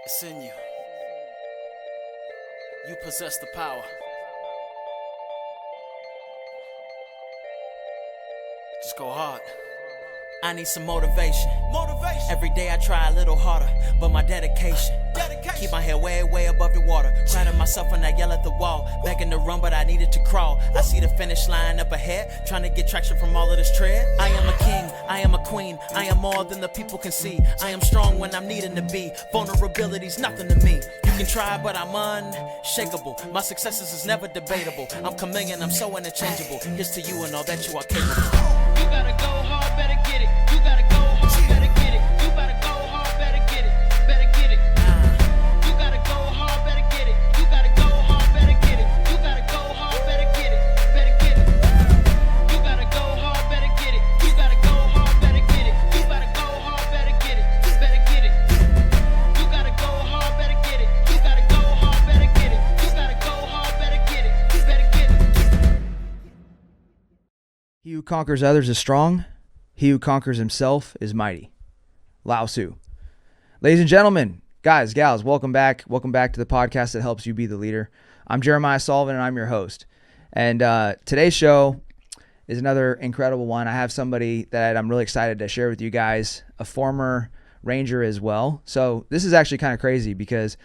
It's in you. You possess the power. Just go hard. I need some motivation. Every day I try a little harder, but my dedication. Keep my head way, way above the water. Crowding myself when I yell at the wall. Begging to run, but I needed to crawl. I see the finish line up ahead, trying to get traction from all of this tread. I am a king, I am a queen. I am more than the people can see. I am strong when I'm needing to be. Vulnerability's nothing to me. You can try, but I'm unshakable. My successes is never debatable. I'm chameleon, I'm so interchangeable. Here's to you and all that you are capable. You gotta go hard, better get it. You gotta go hard, better get it. You better go hard, better get it. Better get it. You gotta go hard, better get it. You gotta go hard, better get it. You gotta go hard, better get it. Better get it. You gotta go hard, better get it. You gotta go hard, better get it. You better go hard, better get it. Better get it. You gotta go hard, better get it. You gotta go hard, better get it. You gotta go hard, better get it. Better get it. He who conquers others is strong. He who conquers himself is mighty. Lao Tzu. Ladies and gentlemen, guys, gals, welcome back. Welcome back to the podcast that helps you be the leader. I'm Jeramiah Solven, and I'm your host. And today's show is another incredible one. I have somebody that I'm really excited to share with you guys, a former Ranger as well. So this is actually kind of crazy because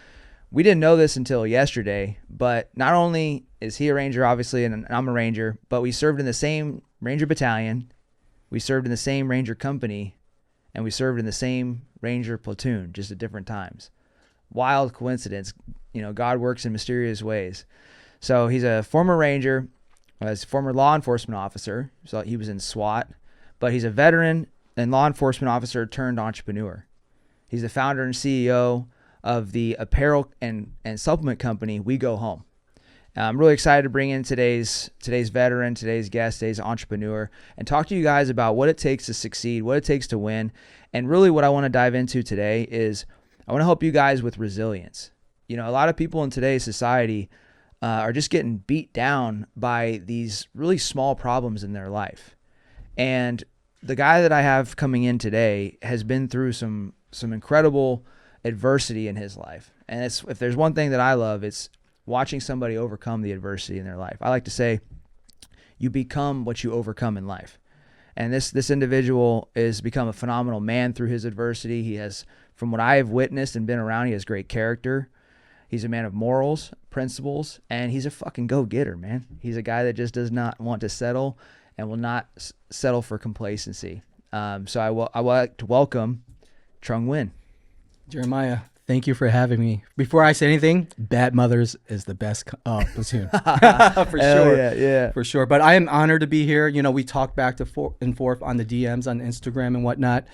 we didn't know this until yesterday, but not only is he a Ranger, obviously, and I'm a Ranger, but we served in the same Ranger battalion, we served in the same Ranger company, and we served in the same Ranger platoon, just at different times. Wild coincidence. You know, God works in mysterious ways. So he's a former Ranger, was a former law enforcement officer, so he was in SWAT, but he's a veteran and law enforcement officer turned entrepreneur. He's the founder and CEO of the apparel and supplement company, We Go Home. I'm really excited to bring in today's veteran, today's guest, today's entrepreneur, and talk to you guys about what it takes to succeed, what it takes to win. And really what I want to dive into today is I want to help you guys with resilience. You know, a lot of people in today's society are just getting beat down by these really small problems in their life. And the guy that I have coming in today has been through some incredible adversity in his life. And if there's one thing that I love, it's watching somebody overcome the adversity in their life. I like to say you become what you overcome in life. And this individual has become a phenomenal man through his adversity. He has, from what I have witnessed and been around, he has great character. He's a man of morals, principles, and he's a fucking go-getter, man. He's a guy that just does not want to settle and will not settle for complacency. So I would like to welcome Trung Nguyen. Jeremiah, thank you for having me. Before I say anything, Bad Mothers is the best platoon. For sure. Yeah. For sure. But I am honored to be here. You know, we talk back and forth on the DMs on Instagram and whatnot.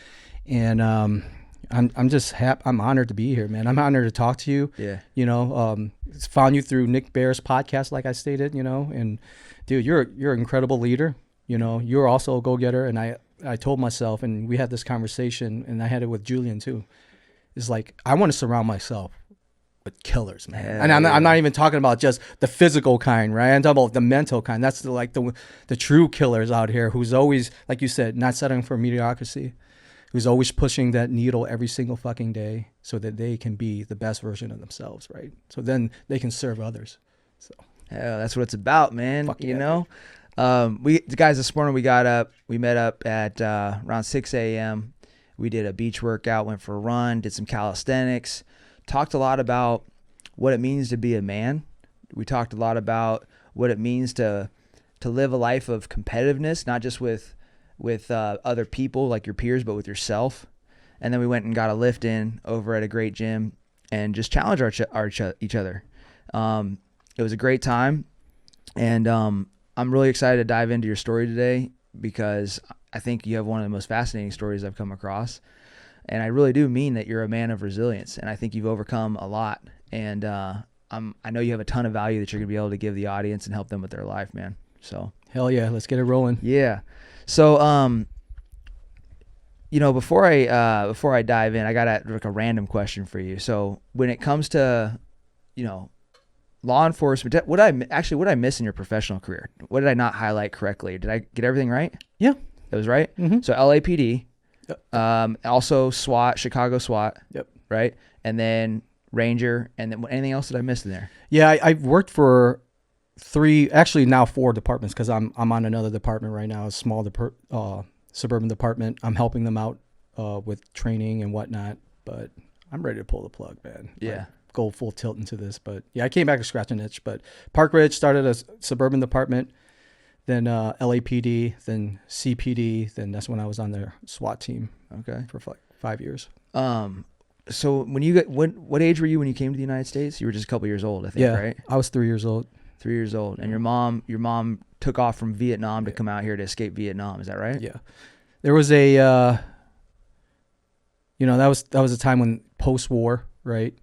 And I'm just happy. I'm honored to be here, man. I'm honored to talk to you. Yeah. You know, found you through Nick Bear's podcast, like I stated, you know. And dude, you're an incredible leader. You know, you're also a go-getter. And I told myself, and we had this conversation, and I had it with Julian too. Is like, I want to surround myself with killers, man. And I'm not even talking about just the physical kind, right? I'm talking about the mental kind. That's the true killers out here who's always, like you said, not settling for mediocrity, who's always pushing that needle every single fucking day so that they can be the best version of themselves, right? So then they can serve others. So yeah, that's what it's about, man. Fuck you yeah, know? The guys this morning, we met up at around 6 a.m. We did a beach workout, went for a run, did some calisthenics, talked a lot about what it means to be a man. We talked a lot about what it means to live a life of competitiveness, not just with other people like your peers, but with yourself. And then we went and got a lift in over at a great gym and just challenged each other. It was a great time. And I'm really excited to dive into your story today because I think you have one of the most fascinating stories I've come across. And I really do mean that you're a man of resilience. And I think you've overcome a lot. And I know you have a ton of value that you're going to be able to give the audience and help them with their life, man. So hell yeah, let's get it rolling. Yeah. So, you know, before I dive in, I got a random question for you. So when it comes to, you know, law enforcement, what did I miss in your professional career? What did I not highlight correctly? Did I get everything right? Yeah. That was right? Mm-hmm. So LAPD, Yep. also SWAT, Chicago SWAT. Yep. Right? And then Ranger, and then anything else that I missed in there? Yeah, I've worked for 3, actually now 4 departments, because I'm on another department right now, a small suburban department. I'm helping them out with training and whatnot, but I'm ready to pull the plug, man. Yeah. Like, go full tilt into this. But yeah, I came back to scratch an itch. But Park Ridge started a suburban department, then LAPD, then CPD, then that's when I was on the SWAT team. Okay. For 5 years. So when you got what age were you when you came to the United States? You were just a couple years old, I think, Yeah, right? I was 3 years old. 3 years old, and your mom took off from Vietnam to come out here to escape Vietnam. Is that right? Yeah. There was a, that was a time when post-war, right?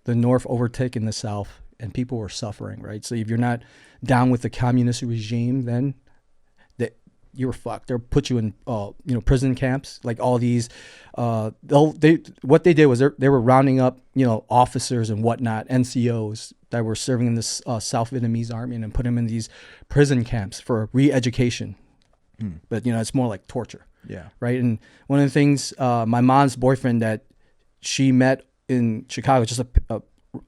The North overtaken the South, and people were suffering, right? So if you're not down with the communist regime, then you were fucked. They'll put you in, prison camps, like all these. What they did was they were rounding up, officers and whatnot, NCOs that were serving in this South Vietnamese army, and then put them in these prison camps for re-education. But it's more like torture. Yeah. Right. And one of the things, my mom's boyfriend that she met in Chicago, just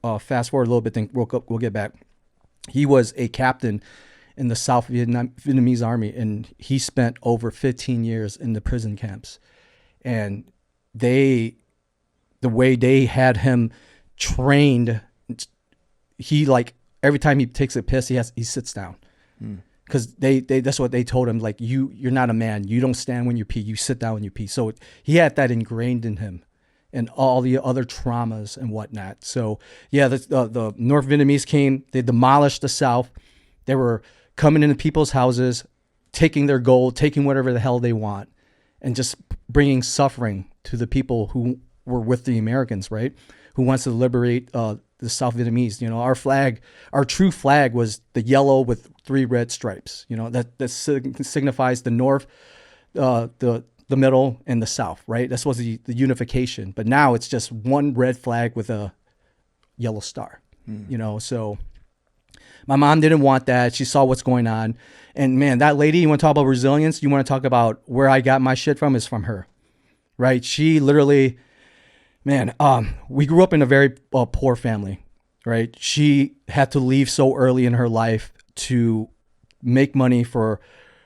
a fast forward a little bit, then we'll get back. He was a captain in the South Vietnamese army, and he spent over 15 years in the prison camps. And the way they had him trained, he, like, every time he takes a piss, he sits down. Because that's what they told him, like, you're not a man. You don't stand when you pee. You sit down when you pee. So he had that ingrained in him, and all the other traumas and whatnot. So yeah, the North Vietnamese came. They demolished the South. They were coming into people's houses, taking their gold, taking whatever the hell they want, and just bringing suffering to the people who were with the Americans, right? Who wants to liberate the South Vietnamese. Our flag, our true flag, was the yellow with 3 red stripes. That signifies the North, the middle, and the South, right? That was the unification. But now it's just one red flag with a yellow star. So my mom didn't want that. She saw what's going on. And man, that lady, you want to talk about resilience? You want to talk about where I got my shit from, is from her, right? She literally, man, we grew up in a very poor family, right? She had to leave so early in her life to make money for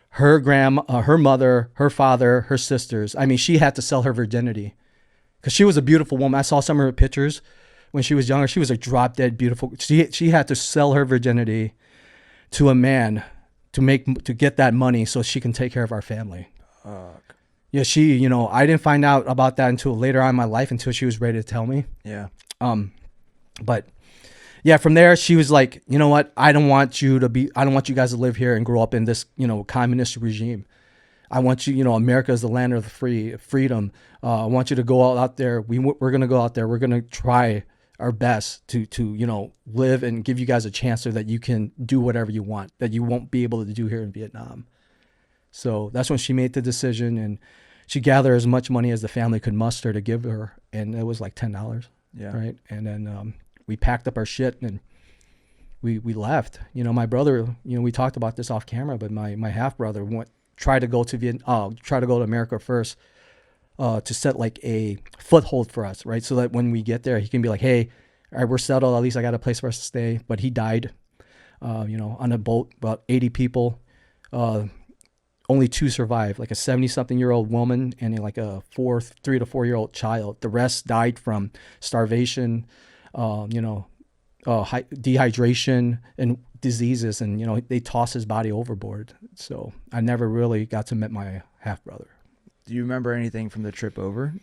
her her mother, her father, her sisters. I mean, she had to sell her virginity because she was a beautiful woman. I saw some of her pictures when she was younger. She was a drop dead beautiful. She had to sell her virginity to a man to get that money so she can take care of our family. Yeah, I didn't find out about that until later on in my life, until she was ready to tell me. Yeah. But yeah, from there she was like, you know what? I don't want you guys to live here and grow up in this, communist regime. I want you, America is the land of the freedom. I want you to go out there. We're going to go out there. We're going to try our best to live and give you guys a chance so that you can do whatever you want that you won't be able to do here in Vietnam. So that's when she made the decision, and she gathered as much money as the family could muster to give her, and it was like $10. Yeah. Right. And then we packed up our shit and we left. My brother, we talked about this off camera, but my half brother tried to go to America first, to set like a foothold for us, right? So that when we get there, he can be like, hey, all right, we're settled. At least I got a place for us to stay. But he died, on a boat, about 80 people. Only 2 survived, like a 70-something-year-old woman and like a 3 to 4 year old child. The rest died from starvation, dehydration and diseases. And, they tossed his body overboard. So I never really got to meet my half brother. Do you remember anything from the trip over?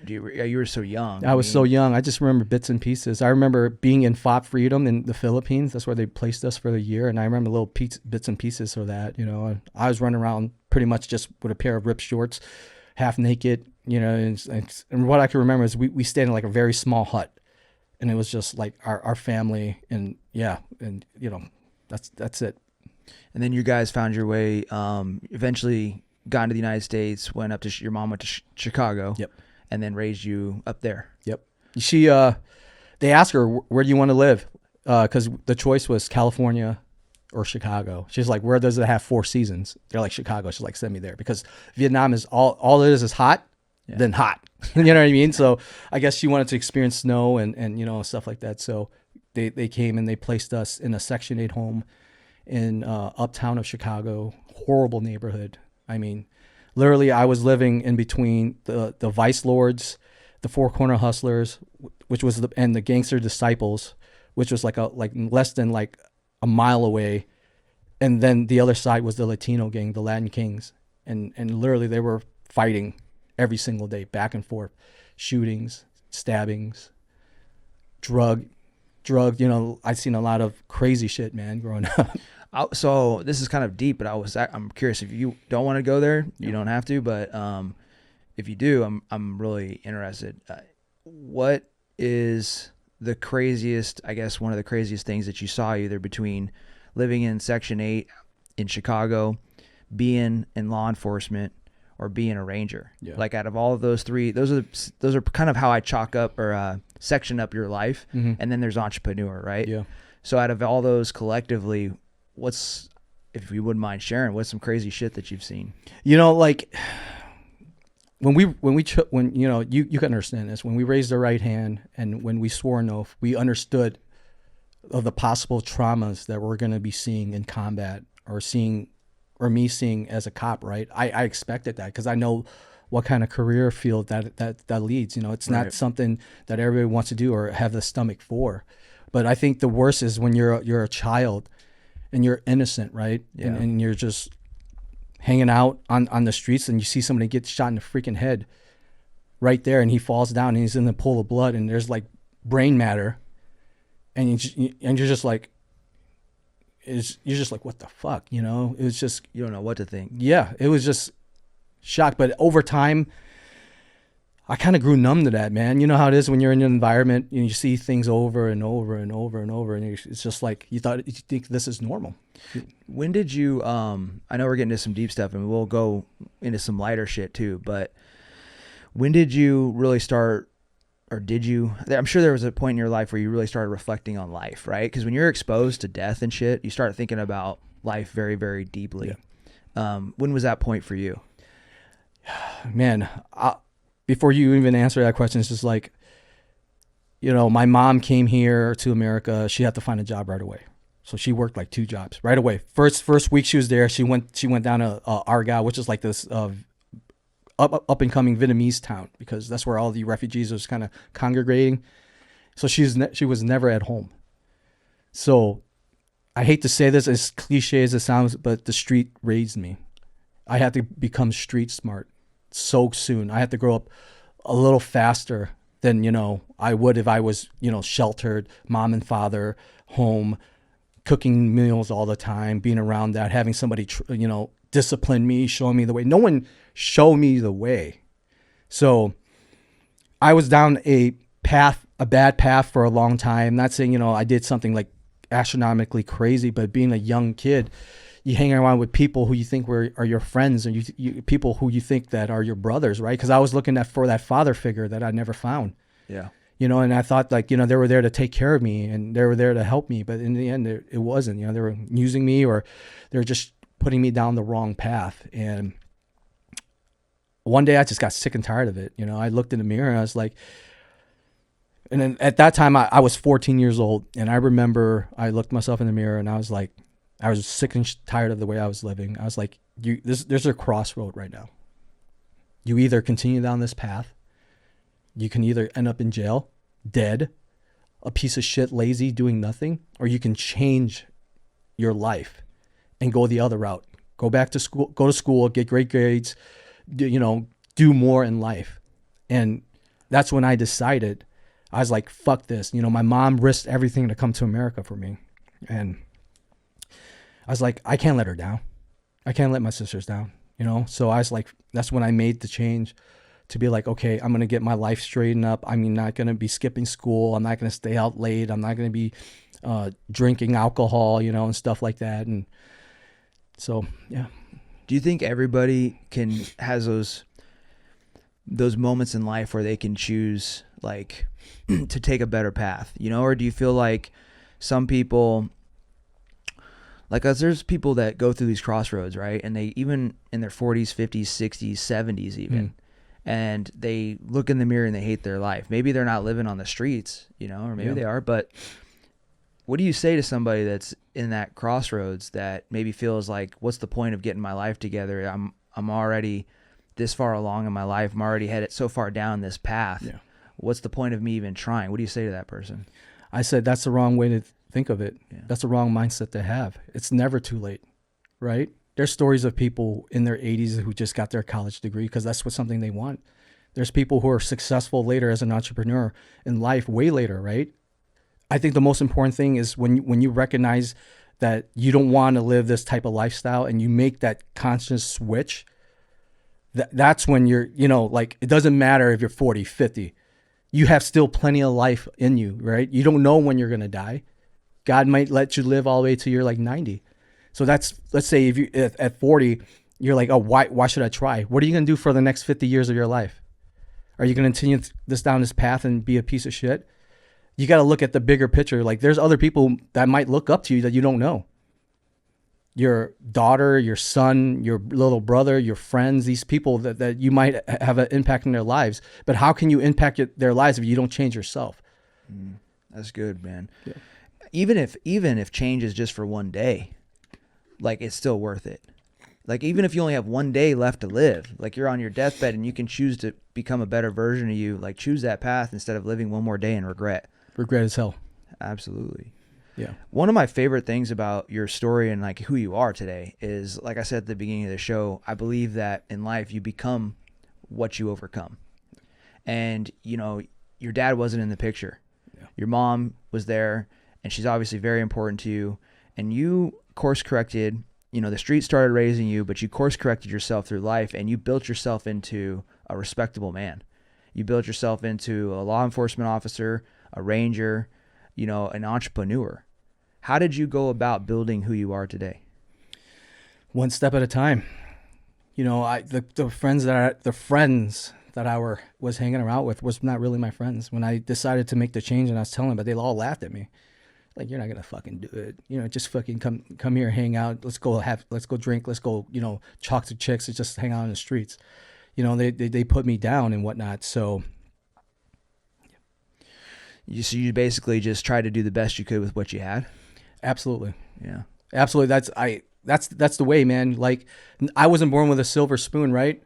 You were so young. I was so young. I just remember bits and pieces. I remember being in FOP Freedom in the Philippines. That's where they placed us for the year. And I remember little bits and pieces of that. I was running around pretty much just with a pair of ripped shorts, half naked, and what I can remember is we stayed in like a very small hut, and it was just like our family. And yeah. And that's it. And then you guys found your way, eventually got into the United States, your mom went to Chicago. Yep. And then raised you up there. Yep. She, they asked her, where do you want to live? Because the choice was California or Chicago. She's like, where does it have 4 seasons? They're like, Chicago. She's like, send me there. Because Vietnam is all it is hot, than hot. You know what I mean? So I guess she wanted to experience snow and you know, stuff like that. So they came and they placed us in a Section 8 home in uptown of Chicago. Horrible neighborhood. I mean, literally I was living in between the Vice Lords, the Four Corner Hustlers, which was and the Gangster Disciples, which was like less than like a mile away. And then the other side was the Latino gang, the Latin Kings. And literally they were fighting every single day, back and forth, shootings, stabbings, drug, you know, I've seen a lot of crazy shit, man, growing up. So this is kind of deep, but I'm curious if you don't want to go there, you don't have to, but if you do, I'm really interested. What is the craziest, I guess one of the craziest things that you saw either between living in Section 8 in Chicago, being in law enforcement, or being a ranger? Yeah. Like out of all of those three, those are kind of how I chalk up or section up your life. Mm-hmm. And then there's entrepreneur, right? Yeah. So out of all those collectively, what's, if you wouldn't mind sharing, what's some crazy shit that you've seen? You know, like when you know, you can understand this, when we raised the right hand and when we swore an oath, we understood of the possible traumas that we're going to be seeing in combat or me seeing as a cop, right? I expected that because I know what kind of career field that leads. You know, it's not something that everybody wants to do or have the stomach for. But I think the worst is when you're a child and you're innocent, right? Yeah. And you're just hanging out on the streets and you see somebody get shot in the freaking head right there and he falls down and he's in the pool of blood and there's like brain matter and you're just like, you're just like, what the fuck, you know? It was just, You don't know what to think. yeah, it was just shock. But over time, I kind of grew numb to that, man. You know how it is when you're in an environment and you see things over and over and over and over, and it's just like you think this is normal. When did you, I know we're getting into some deep stuff and we'll go into some lighter shit too, but when did you really start, or did you, I'm sure there was a point in your life where you really started reflecting on life, right? Because when you're exposed to death and shit, you start thinking about life very, very deeply. Yeah. When was that point for you? Man, before you even answer that question, it's just like, you know, my mom came here to America. She had to find a job right away. So she worked like 2 jobs right away. First week she was there, she went down to Argyle, which is like this up and coming Vietnamese town, because that's where all the refugees was kind of congregating. So she was never at home. So I hate to say this, as cliche as it sounds, but the street raised me. I had to become street smart so soon. I had to grow up a little faster than, you know, I would if I was, you know, sheltered, mom and father, home, cooking meals all the time, being around that, having somebody, you know, discipline me, showing me the way. No one showed me the way. So I was down a bad path for a long time. Not saying, you know, I did something like astronomically crazy, but being a young kid, you hang around with people who you think are your friends, and you people who you think that are your brothers, right? Because I was looking for that father figure that I never found. Yeah. You know, and I thought, like, you know, they were there to take care of me and they were there to help me. But in the end, it wasn't. You know, they were using me, or they were just putting me down the wrong path. And one day I just got sick and tired of it. You know, I looked in the mirror and I was like, and then at that time I was 14 years old. And I remember I looked myself in the mirror and I was like, I was sick and tired of the way I was living. I was like, there's a crossroad right now. You either continue down this path, you can either end up in jail, dead, a piece of shit, lazy, doing nothing, or you can change your life and go the other route. Go back to school, go to school, get great grades, do more in life. And that's when I decided, I was like, fuck this. You know, my mom risked everything to come to America for me. And I was like, I can't let her down. I can't let my sisters down, you know? So I was like, that's when I made the change to be like, okay, I'm going to get my life straightened up. I'm not going to be skipping school. I'm not going to stay out late. I'm not going to be drinking alcohol, you know, and stuff like that. And so, yeah. Do you think everybody has those moments in life where they can choose, like, to take a better path, you know? Or do you feel like some people, like us, there's people that go through these crossroads, right? And they, even in their 40s, 50s, 60s, 70s even, and they look in the mirror and they hate their life. Maybe they're not living on the streets, you know, or maybe they are, but what do you say to somebody that's in that crossroads that maybe feels like, what's the point of getting my life together? I'm already this far along in my life. I'm already headed so far down this path. Yeah. What's the point of me even trying? What do you say to that person? I said, that's the wrong way to think of it. Yeah. That's the wrong mindset to have. It's never too late, right? There's stories of people in their 80s who just got their college degree because that's what something they want. There's people who are successful later as an entrepreneur in life, way later, right? I think the most important thing is when you recognize that you don't want to live this type of lifestyle and you make that conscious switch, that's when you're, you know, like, it doesn't matter if you're 40, 50. You have still plenty of life in you, right? You don't know when you're going to die. God might let you live all the way to you're like 90. So that's, let's say if you at 40, you're like, oh, why should I try? What are you going to do for the next 50 years of your life? Are you going to continue this down this path and be a piece of shit? You got to look at the bigger picture. Like, there's other people that might look up to you that you don't know. Your daughter, your son, your little brother, your friends, these people that you might have an impact in their lives. But how can you impact their lives if you don't change yourself? That's good, man. Yeah. Even if change is just for one day, like, it's still worth it. Like, even if you only have one day left to live, like, you're on your deathbed and you can choose to become a better version of you, like, choose that path instead of living one more day in regret. Regret as hell. Absolutely. Yeah. One of my favorite things about your story and, like, who you are today is, like I said at the beginning of the show, I believe that in life you become what you overcome. And, you know, your dad wasn't in the picture. Yeah. Your mom was there, and she's obviously very important to you. And you course corrected, you know, the street started raising you, but you course corrected yourself through life, and you built yourself into a respectable man. You built yourself into a law enforcement officer, a ranger, you know, an entrepreneur. How did you go about building who you are today? One step at a time. You know, the friends that I was hanging around with was not really my friends. When I decided to make the change and I was telling them, but they all laughed at me. Like, you're not gonna fucking do it. You know, just fucking come here, hang out. Let's go drink. Let's go, you know, talk to chicks. Let's just hang out in the streets. You know, they put me down and whatnot. So you basically just tried to do the best you could with what you had. Absolutely. Yeah. Absolutely. That's the way, man. Like, I wasn't born with a silver spoon, right?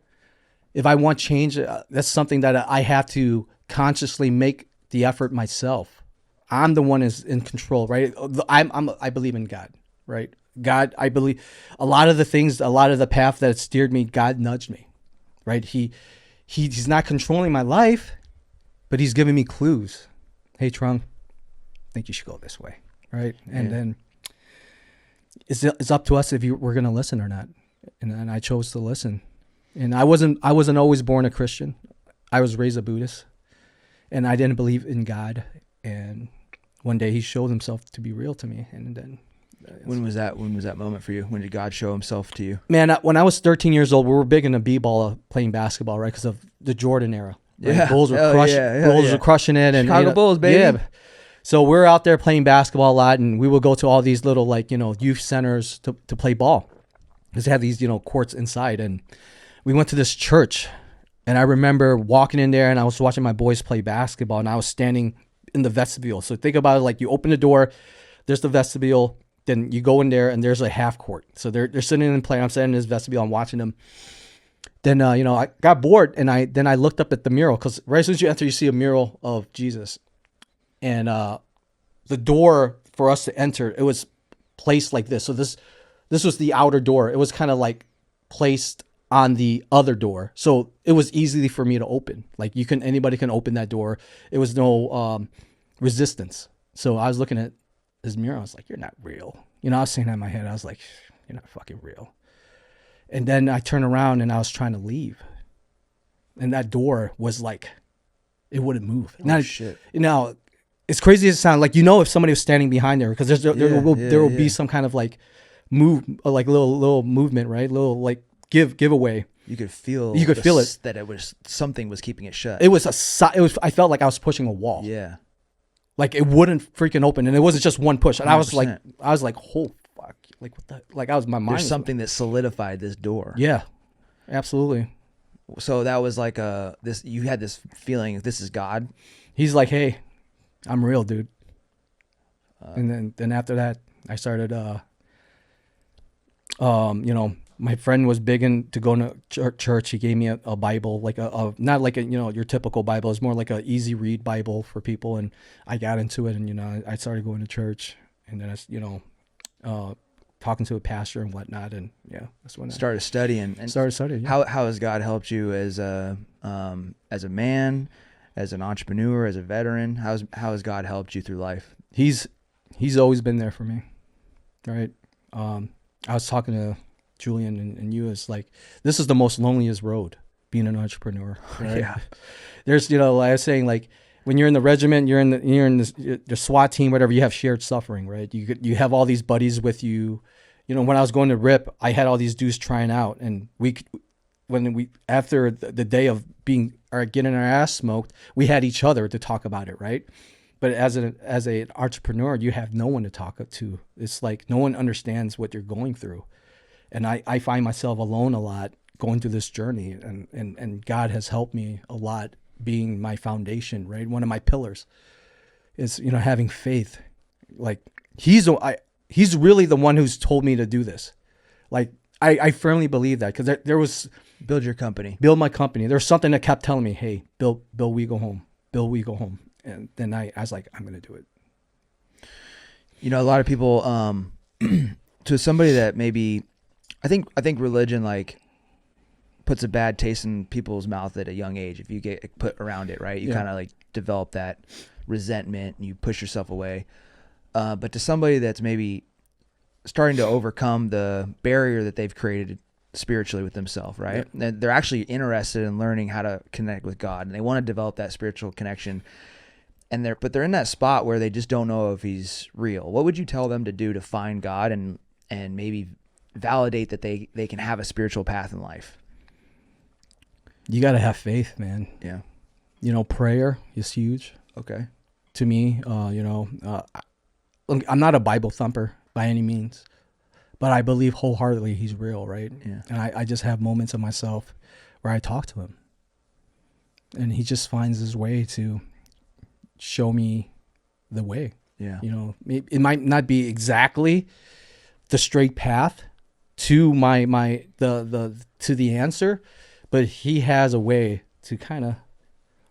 If I want change, that's something that I have to consciously make the effort myself. I'm the one is in control, right? I believe in God, right? God, I believe a lot of the path that steered me, God nudged me, right? He's not controlling my life, but he's giving me clues. Hey, Trung, I think you should go this way, right? And then it's up to us if we're going to listen or not. And I chose to listen. And I wasn't always born a Christian. I was raised a Buddhist, and I didn't believe in God. And one day he showed himself to be real to me. And then when was that moment for you? When did God show himself to you? Man, when I was 13 years old, we were big into b-ball, playing basketball, right? Because of the Jordan era. Right? Yeah. Bulls were crushing it. And Chicago Bulls, baby. Yeah. So we're out there playing basketball a lot, and we would go to all these little, like, you know, youth centers to play ball. Because they had these, you know, courts inside. And we went to this church, and I remember walking in there, and I was watching my boys play basketball, and I was standing in the vestibule. So think about it, like, you open the door, there's the vestibule, then you go in there, and there's a half court. So they're sitting in and playing. I'm sitting in this vestibule, I'm watching them. Then, you know, I got bored, and I looked up at the mural, because right as soon as you enter, you see a mural of Jesus. And the door for us to enter, it was placed like this. So this was the outer door. It was kind of like placed on the other door. So it was easy for me to open. Like, anybody can open that door. It was no resistance. So I was looking at his mural. I was like, you're not real. You know, I was saying that in my head. I was like, you're not fucking real. And then I turned around and I was trying to leave. And that door was like, it wouldn't move. Oh, shit. You know, it's crazy as it sounds. Like, you know, if somebody was standing behind there, because there will be some kind of like like little movement, right? Little like giveaway. You could feel it, that it was something was keeping it shut. I felt like I was pushing a wall. Yeah. Like, it wouldn't freaking open, and it wasn't just one push. And 100%. I was like, oh fuck. Like, what the, like, I was, my mind. There's something that solidified this door. Yeah. Absolutely. So that was like you had this feeling this is God. He's like, hey, I'm real, dude. And then after that, I started, you know, my friend was big into going to church. He gave me a Bible, like a not like a, you know, your typical Bible. It's more like a easy read Bible for people. And I got into it, and, you know, I started going to church, and then I, you know, talking to a pastor and whatnot. And yeah, that's when Started studying. And started studying. Yeah. How has God helped you as a man, as an entrepreneur, as a veteran? How has God helped you through life? He's always been there for me. Right. I was talking to Julian and you, is like, this is the most loneliest road, being an entrepreneur. Right? Yeah. There's, you know, like I was saying, like when you're in the regiment, you're in the SWAT team, whatever, you have shared suffering, right? You have all these buddies with you. You know, when I was going to RIP, I had all these dudes trying out, and after the day of getting our ass smoked, we had each other to talk about it, right? But as an entrepreneur, you have no one to talk to. It's like no one understands what you're going through. And I find myself alone a lot going through this journey, and God has helped me a lot, being my foundation, right? One of my pillars is, you know, having faith. Like he's really the one who's told me to do this. Like I firmly believe that, because there was Build your company. build my company. There's something that kept telling me, hey, Bill, we go home. Bill, we go home. And then I was like, I'm going to do it. You know, a lot of people, to somebody that maybe, I think religion like puts a bad taste in people's mouth at a young age. If you get put around it, right, you kind of like develop that resentment and you push yourself away. But to somebody that's maybe starting to overcome the barrier that they've created spiritually with themselves, right? And they're actually interested in learning how to connect with God, and they want to develop that spiritual connection. And they're in that spot where they just don't know if he's real. What would you tell them to do to find God and maybe validate that they can have a spiritual path in life? You got to have faith, man. Yeah. You know, prayer is huge. Okay. To me, you know, I'm not a Bible thumper by any means, but I believe wholeheartedly he's real, right? Yeah. And I just have moments of myself where I talk to him, and he just finds his way to show me the way. Yeah. You know, it might not be exactly the straight path to to the answer, but he has a way to kind of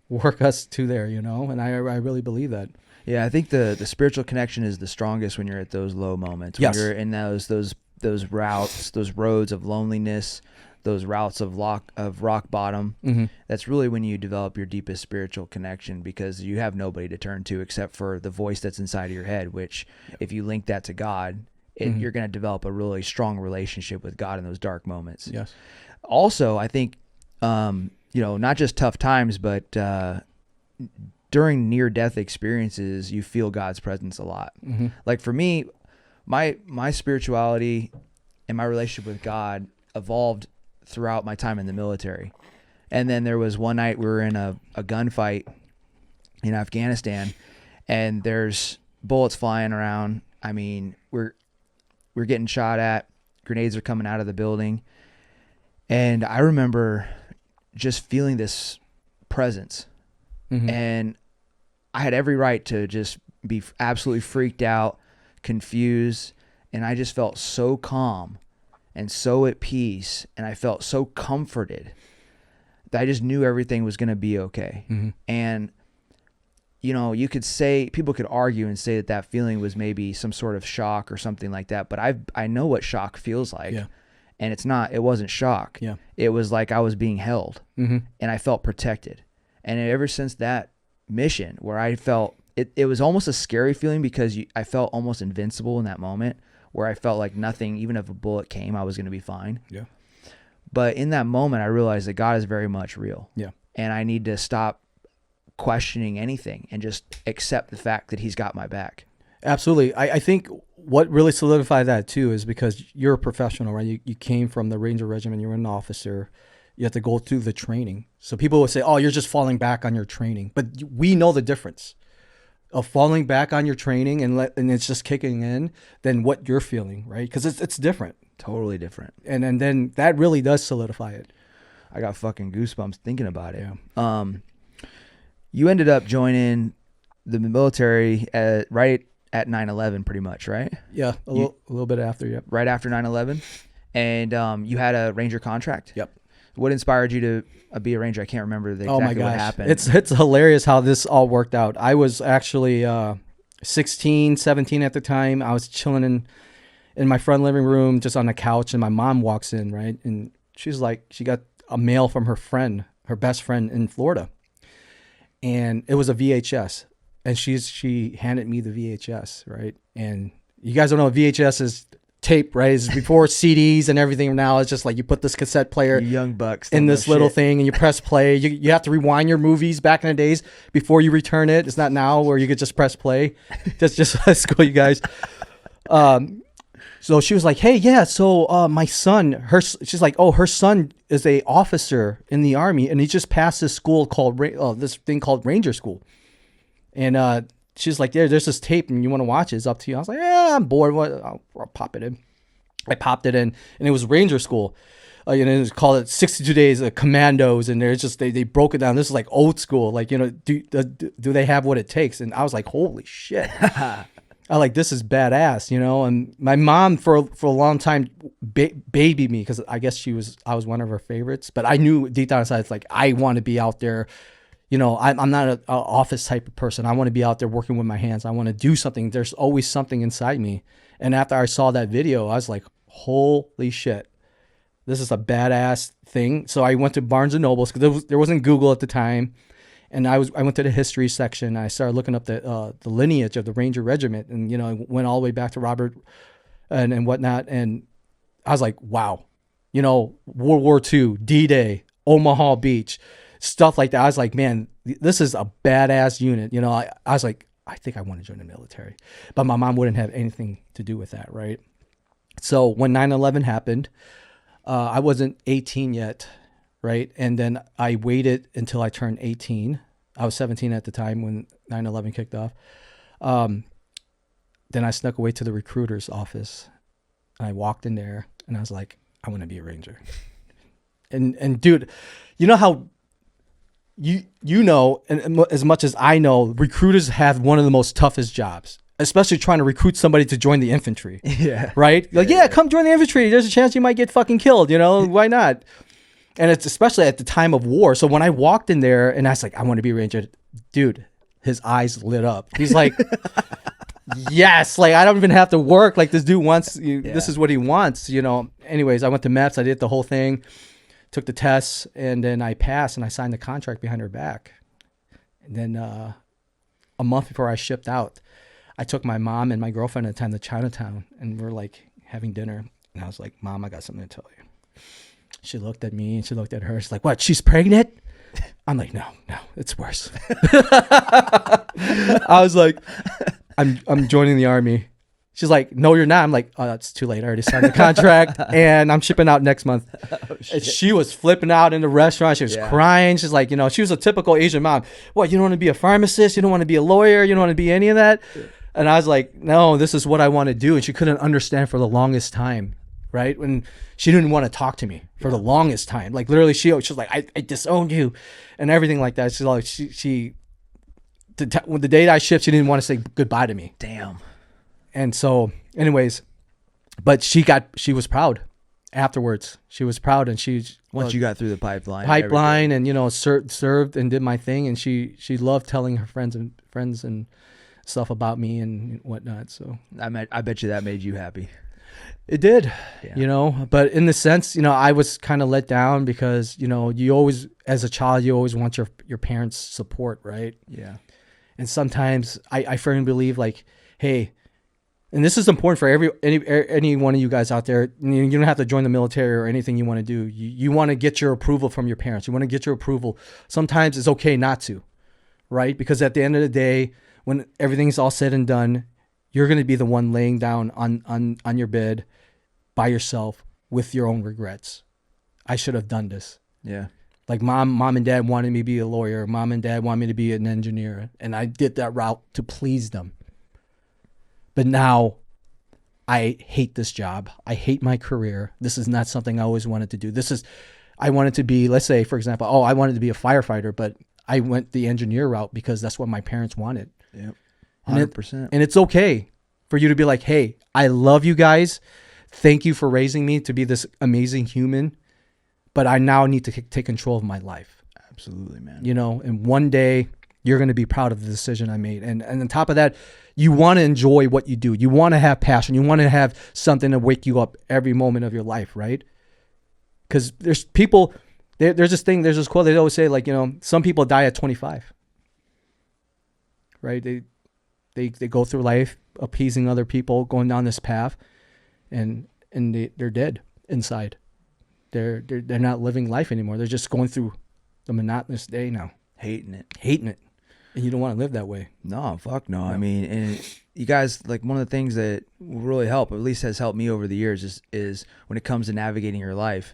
work us to there, you know, and I really believe that. Yeah, I think the spiritual connection is the strongest when you're at those low moments. When Yes. you're in those routes, those roads of loneliness, those routes of rock bottom. Mm-hmm. That's really when you develop your deepest spiritual connection, because you have nobody to turn to except for the voice that's inside of your head, which if you link that to God, you're going to develop a really strong relationship with God in those dark moments. Yes. Also, I think, you know, not just tough times, but during near-death experiences, you feel God's presence a lot. Mm-hmm. Like for me, my spirituality and my relationship with God evolved throughout my time in the military. And then there was one night we were in a gunfight in Afghanistan, and there's bullets flying around. I mean, we're getting shot at. Grenades are coming out of the building. And I remember just feeling this presence. Mm-hmm. And I had every right to just be absolutely freaked out, confused, and I just felt so calm and so at peace, and I felt so comforted that I just knew everything was going to be okay. Mm-hmm. And, you know, people could argue and say that feeling was maybe some sort of shock or something like that, but I know what shock feels like. Yeah. And it wasn't shock. Yeah. It was like I was being held, mm-hmm. and I felt protected. And ever since that mission where I felt, it was almost a scary feeling, because I felt almost invincible in that moment, where I felt like nothing, even if a bullet came, I was going to be fine. Yeah. But in that moment, I realized that God is very much real. Yeah. And I need to stop questioning anything and just accept the fact that he's got my back. Absolutely. I think what really solidified that too is because you're a professional, right? You came from the Ranger Regiment, you're an officer, you have to go through the training. So people will say, oh, you're just falling back on your training. But we know the difference of falling back on your training and it's just kicking in than what you're feeling, right? Because it's different. Totally different. And then that really does solidify it. I got fucking goosebumps thinking about it. Yeah. You ended up joining the military right at 9/11, pretty much, right? Yeah, a little bit after. Yep. Right after 9/11, and you had a Ranger contract. Yep. What inspired you to be a Ranger? I can't remember exactly Oh my gosh, what happened. it's hilarious how this all worked out. I was actually 16, 17 at the time. I was chilling in my front living room, just on the couch, and my mom walks in, right, and she's like, she got a mail from her best friend in Florida, and it was a VHS, and she handed me the VHS, right, and you guys don't know what VHS is. Tape, right? It's before CDs and everything. Now it's just like you put this cassette player, you young bucks, in this little thing, and you press play. You have to rewind your movies back in the days before you return it. It's not now where you could just press play. just let's go, you guys. So she was like, "Hey, yeah. So my son, she's like, oh, her son is a officer in the Army, and he just passed this school called this thing called Ranger School, and she's like, there's this tape, and you want to watch it? It's up to you." I was like, yeah, I'm bored. What? I'll pop it in. I popped it in, and it was Ranger School. It was called 62 Days of Commandos, and there's just they broke it down. This is like old school. Like, do they have what it takes? And I was like, holy shit. This is badass, And my mom for a long time babied me, because I guess I was one of her favorites. But I knew deep down inside, it's like, I want to be out there. I'm not an office type of person. I want to be out there working with my hands. I want to do something. There's always something inside me. And after I saw that video, I was like, holy shit, this is a badass thing. So I went to Barnes and Nobles, because there wasn't Google at the time. And I went to the history section. I started looking up the lineage of the Ranger Regiment, and I went all the way back to Robert and whatnot. And I was like, wow, World War II, D-Day, Omaha Beach, stuff like that. I was like, man, this is a badass unit. I was like, I think I want to join the military, but my mom wouldn't have anything to do with that, right? So when 9/11 happened, I wasn't 18 yet. Right. And then I waited until I turned 18. I was 17 at the time when 9/11 kicked off. Then I snuck away to the recruiter's office, and I walked in there, and I was like, I want to be a Ranger. And dude, how and as much as I know, recruiters have one of the most toughest jobs, especially trying to recruit somebody to join the infantry. Yeah. Right. Like, yeah, come join the infantry. There's a chance you might get fucking killed. Why not? And it's especially at the time of war. So when I walked in there and I was like, I want to be a Ranger, dude, his eyes lit up. He's like, yes, like I don't even have to work. Like this dude wants, this is what he wants, Anyways, I went to MEPS. I did the whole thing, took the tests, and then I passed, and I signed the contract behind her back. And then a month before I shipped out, I took my mom and my girlfriend at the time to Chinatown, and we're like having dinner. And I was like, Mom, I got something to tell you. She looked at me and she looked at her. She's like, what? She's pregnant? I'm like, no, it's worse. I was like, I'm joining the Army. She's like, no, you're not. I'm like, oh, that's too late. I already signed the contract and I'm shipping out next month. And she was flipping out in the restaurant. She was crying. She's like, she was a typical Asian mom. What, you don't want to be a pharmacist? You don't want to be a lawyer? You don't want to be any of that? And I was like, no, this is what I want to do. And she couldn't understand for the longest time. Right? When she didn't want to talk to me for the longest time. Like literally she was like, I disowned you and everything like that. She's like, when the day I shipped, she didn't want to say goodbye to me. Damn. And so anyways, but she was proud afterwards. She was proud, and once you got through the pipeline and served and did my thing, and she loved telling her friends and stuff about me and whatnot. So I bet you that made you happy. It did, but in the sense, I was kind of let down because, you always, as a child, you always want your parents' support, right? Yeah. And sometimes I firmly believe, like, hey, and this is important for any one of you guys out there. You don't have to join the military or anything you want to do. You want to get your approval from your parents. You want to get your approval. Sometimes it's okay not to, right? Because at the end of the day, when everything's all said and done, you're going to be the one laying down on your bed by yourself with your own regrets. I should have done this. Yeah. Like mom and dad wanted me to be a lawyer. Mom and dad wanted me to be an engineer. And I did that route to please them. But now I hate this job. I hate my career. This is not something I always wanted to do. I wanted to be, let's say, for example, oh, I wanted to be a firefighter, but I went the engineer route because that's what my parents wanted. Yep. And 100%. and it's okay for you to be like, hey, I love you guys. Thank you for raising me to be this amazing human, but I now need to take control of my life. Absolutely, man. You know, and one day you're going to be proud of the decision I made. And on top of that, you want to enjoy what you do. You want to have passion. You want to have something to wake you up every moment of your life, right? Because there's people, there's this thing, there's this quote they always say, like, you know, some people die at 25, right? They go through life appeasing other people, going down this path, and they're dead inside. They're not living life anymore. They're just going through the monotonous day now. Hating it. And you don't want to live that way. No, fuck no. I mean, and you guys, like, one of the things that will really help, or at least has helped me over the years, is when it comes to navigating your life,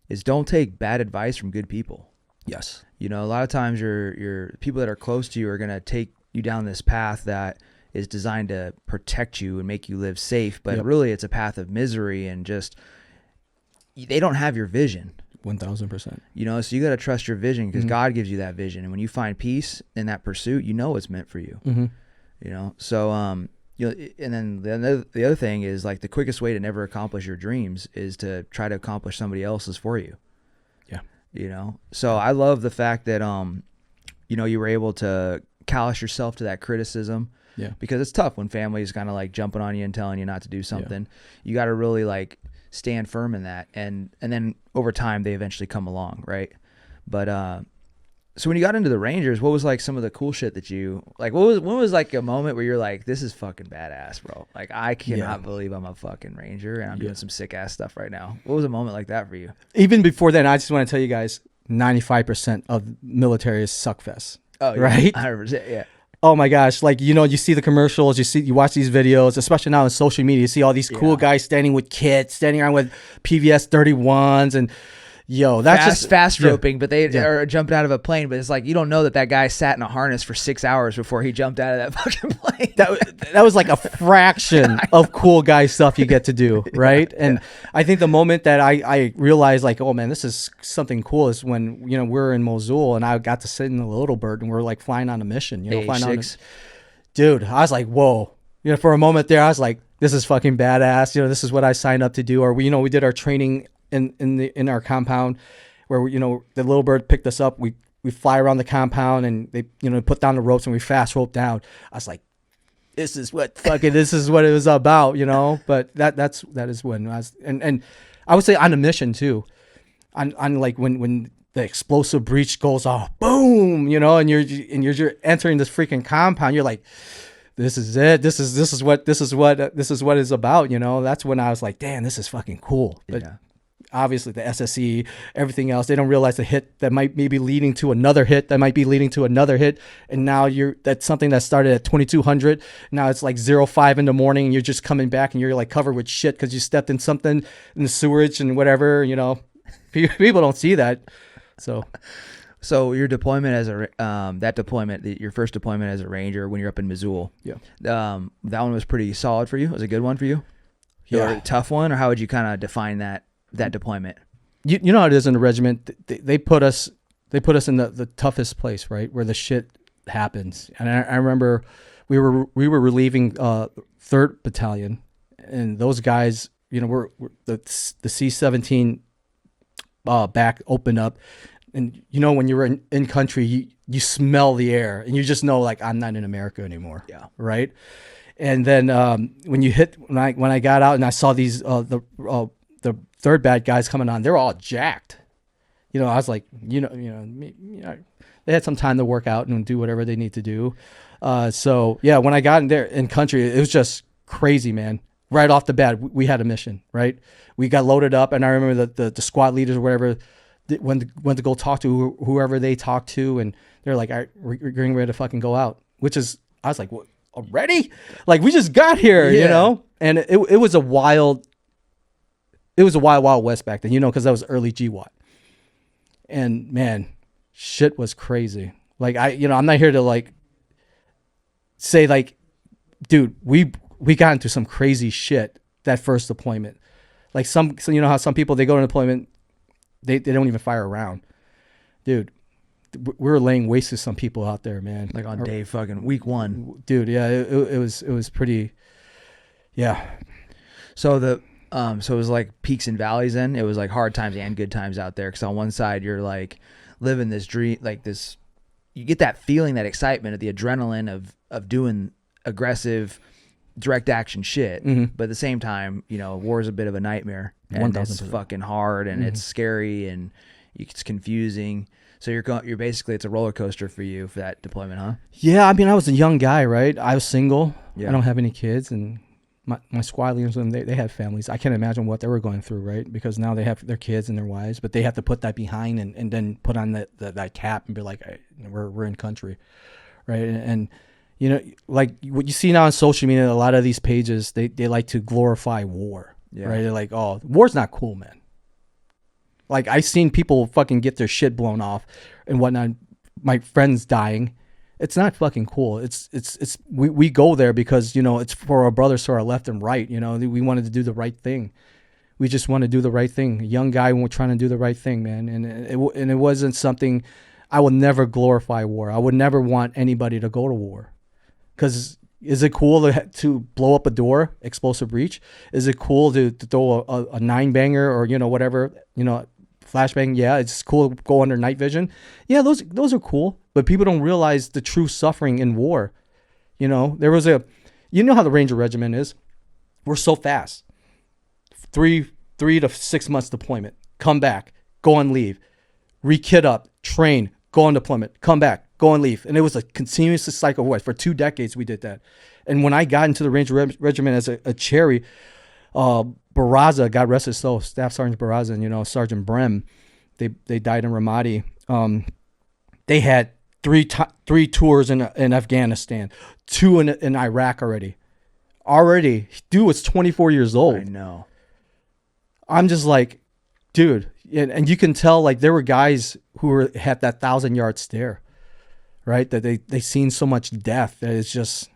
is don't take bad advice from good people. Yes. You know, a lot of times your people that are close to you are going to take you down this path that is designed to protect you and make you live safe, but really it's a path of misery, and just, they don't have your vision. 1,000%. You know, so you got to trust your vision, because God gives you that vision. And when you find peace in that pursuit, you know it's meant for you. Mm-hmm. You know, so, you know, and then the other thing is, like, the quickest way to never accomplish your dreams is to try to accomplish somebody else's for you. Yeah. You know, so I love the fact that, you know, you were able to callous yourself to that criticism. Yeah. Because it's tough when family is kind of like jumping on you and telling you not to do something. You got to really, like, stand firm in that, and then over time they eventually come along, right? But so when you got into the Rangers, what was, like, some of the cool shit that you, like, when was like a moment where you're like, this is fucking badass, bro? Like, I cannot believe I'm a fucking Ranger and I'm doing some sick ass stuff right now. What was a moment like that for you? Even before then, I just want to tell you guys, 95% of military is suckfest. Oh, yeah. Right? 100%, yeah. Oh my gosh. Like, you know, you see the commercials, you watch these videos, especially now on social media, you see all these cool guys standing with kits, standing around with PVS 31s, and yo, that's fast roping, but they are jumping out of a plane, but it's like, you don't know that guy sat in a harness for 6 hours before he jumped out of that fucking plane. That was like a fraction of cool guy stuff you get to do, right? And I think the moment that I realized, like, oh man, this is something cool, is when, you know, we're in Mosul and I got to sit in the Little Bird and we're like flying on a mission, you know, flying on dude, I was like, whoa. You know, for a moment there, I was like, this is fucking badass. You know, this is what I signed up to do. Or we did our training in our compound, where you know, the Little Bird picked us up. We fly around the compound and they, you know, put down the ropes and we fast rope down. I was like, this is what it was about, you know. But that is when I was, and I would say on a mission too, on like when the explosive breach goes off, boom, you know, and you're entering this freaking compound. You're like, this is it. This is what it's about, you know. That's when I was like, damn, this is fucking cool. But obviously the SSE, everything else, they don't realize the hit that might maybe leading to another hit that might be leading to another hit. And now that's something that started at 2200. Now it's like 05 in the morning and you're just coming back and you're like covered with shit because you stepped in something in the sewage and whatever, you know. People don't see that. So your deployment as your first deployment as a Ranger when you're up in Mosul, that one was pretty solid for you. It was a good one for you. Or a tough one, or how would you kind of define that deployment? You know how it is in the regiment. They put us in the toughest place, right, where the shit happens. And I remember we were relieving 3rd Battalion, and those guys, you know, we're the C-17 back opened up. And, you know, when you're in country, you smell the air and you just know, like, I'm not in America anymore. Yeah. Right. And then when I got out and I saw these the 3rd bad guys coming on, they're all jacked. You know, I was like, you know, they had some time to work out and do whatever they need to do. So yeah, when I got in there in country, it was just crazy, man. Right off the bat, we had a mission, right? We got loaded up, and I remember the squad leaders or whatever went to go talk to whoever they talked to, and they're like, all right, we're getting ready to fucking go out. Which is, I was like, what, already? Like, we just got here, you know? And it was a wild west back then, you know, because that was early GWAT. And man, shit was crazy. Like, I'm not here to like say like, dude, we got into some crazy shit that first deployment. Like you know how some people, they go to deployment, They don't even fire around, dude. We were laying waste to some people out there, man. Like on day fucking week 1, dude. Yeah, it was pretty. Yeah. So so it was like peaks and valleys. Then it was like hard times and good times out there. Because on one side you're like living this dream, like this. You get that feeling, that excitement of the adrenaline of doing aggressive, direct action shit. But at the same time, war is a bit of a nightmare, and 1000%. it's fucking hard, and it's scary, and it's confusing. So you're basically, it's a roller coaster for you for that deployment, huh? Yeah, I mean, I was a young guy, right? I was single. Yeah. I don't have any kids, and my squad leaders, they have families. I can't imagine what they were going through, right? Because now they have their kids and their wives, but they have to put that behind and then put on that cap and be like, hey, we're in country, right? And like what you see now on social media, a lot of these pages, they like to glorify war, right? They're like, oh, war's not cool, man. Like, I've seen people fucking get their shit blown off and whatnot. My friends dying. It's not fucking cool. We go there because, it's for our brothers to our left and right. We wanted to do the right thing. We just want to do the right thing. A young guy, when we're trying to do the right thing, man. And it wasn't something. I would never glorify war. I would never want anybody to go to war. Because is it cool to blow up a door, explosive breach? Is it cool to throw a 9-banger or whatever, flashbang? Yeah, it's cool to go under night vision. Yeah, those are cool, but people don't realize the true suffering in war. There was how the Ranger Regiment is. We're so fast. 3 to 6 months deployment. Come back, go on leave, re-kit up, train, go on deployment, come back, go and leave. And it was a continuous cycle. For 2 decades we did that. And when I got into the Ranger Regiment as a cherry, Barraza, God rest his soul, Staff Sergeant Barraza and Sergeant Brem, they died in Ramadi. They had three tours in Afghanistan, 2 in Iraq already. Dude was 24 years old. I know. I'm just like, dude, and you can tell, like, there were guys who had that 1,000-yard stare, right? That they seen so much death that it's just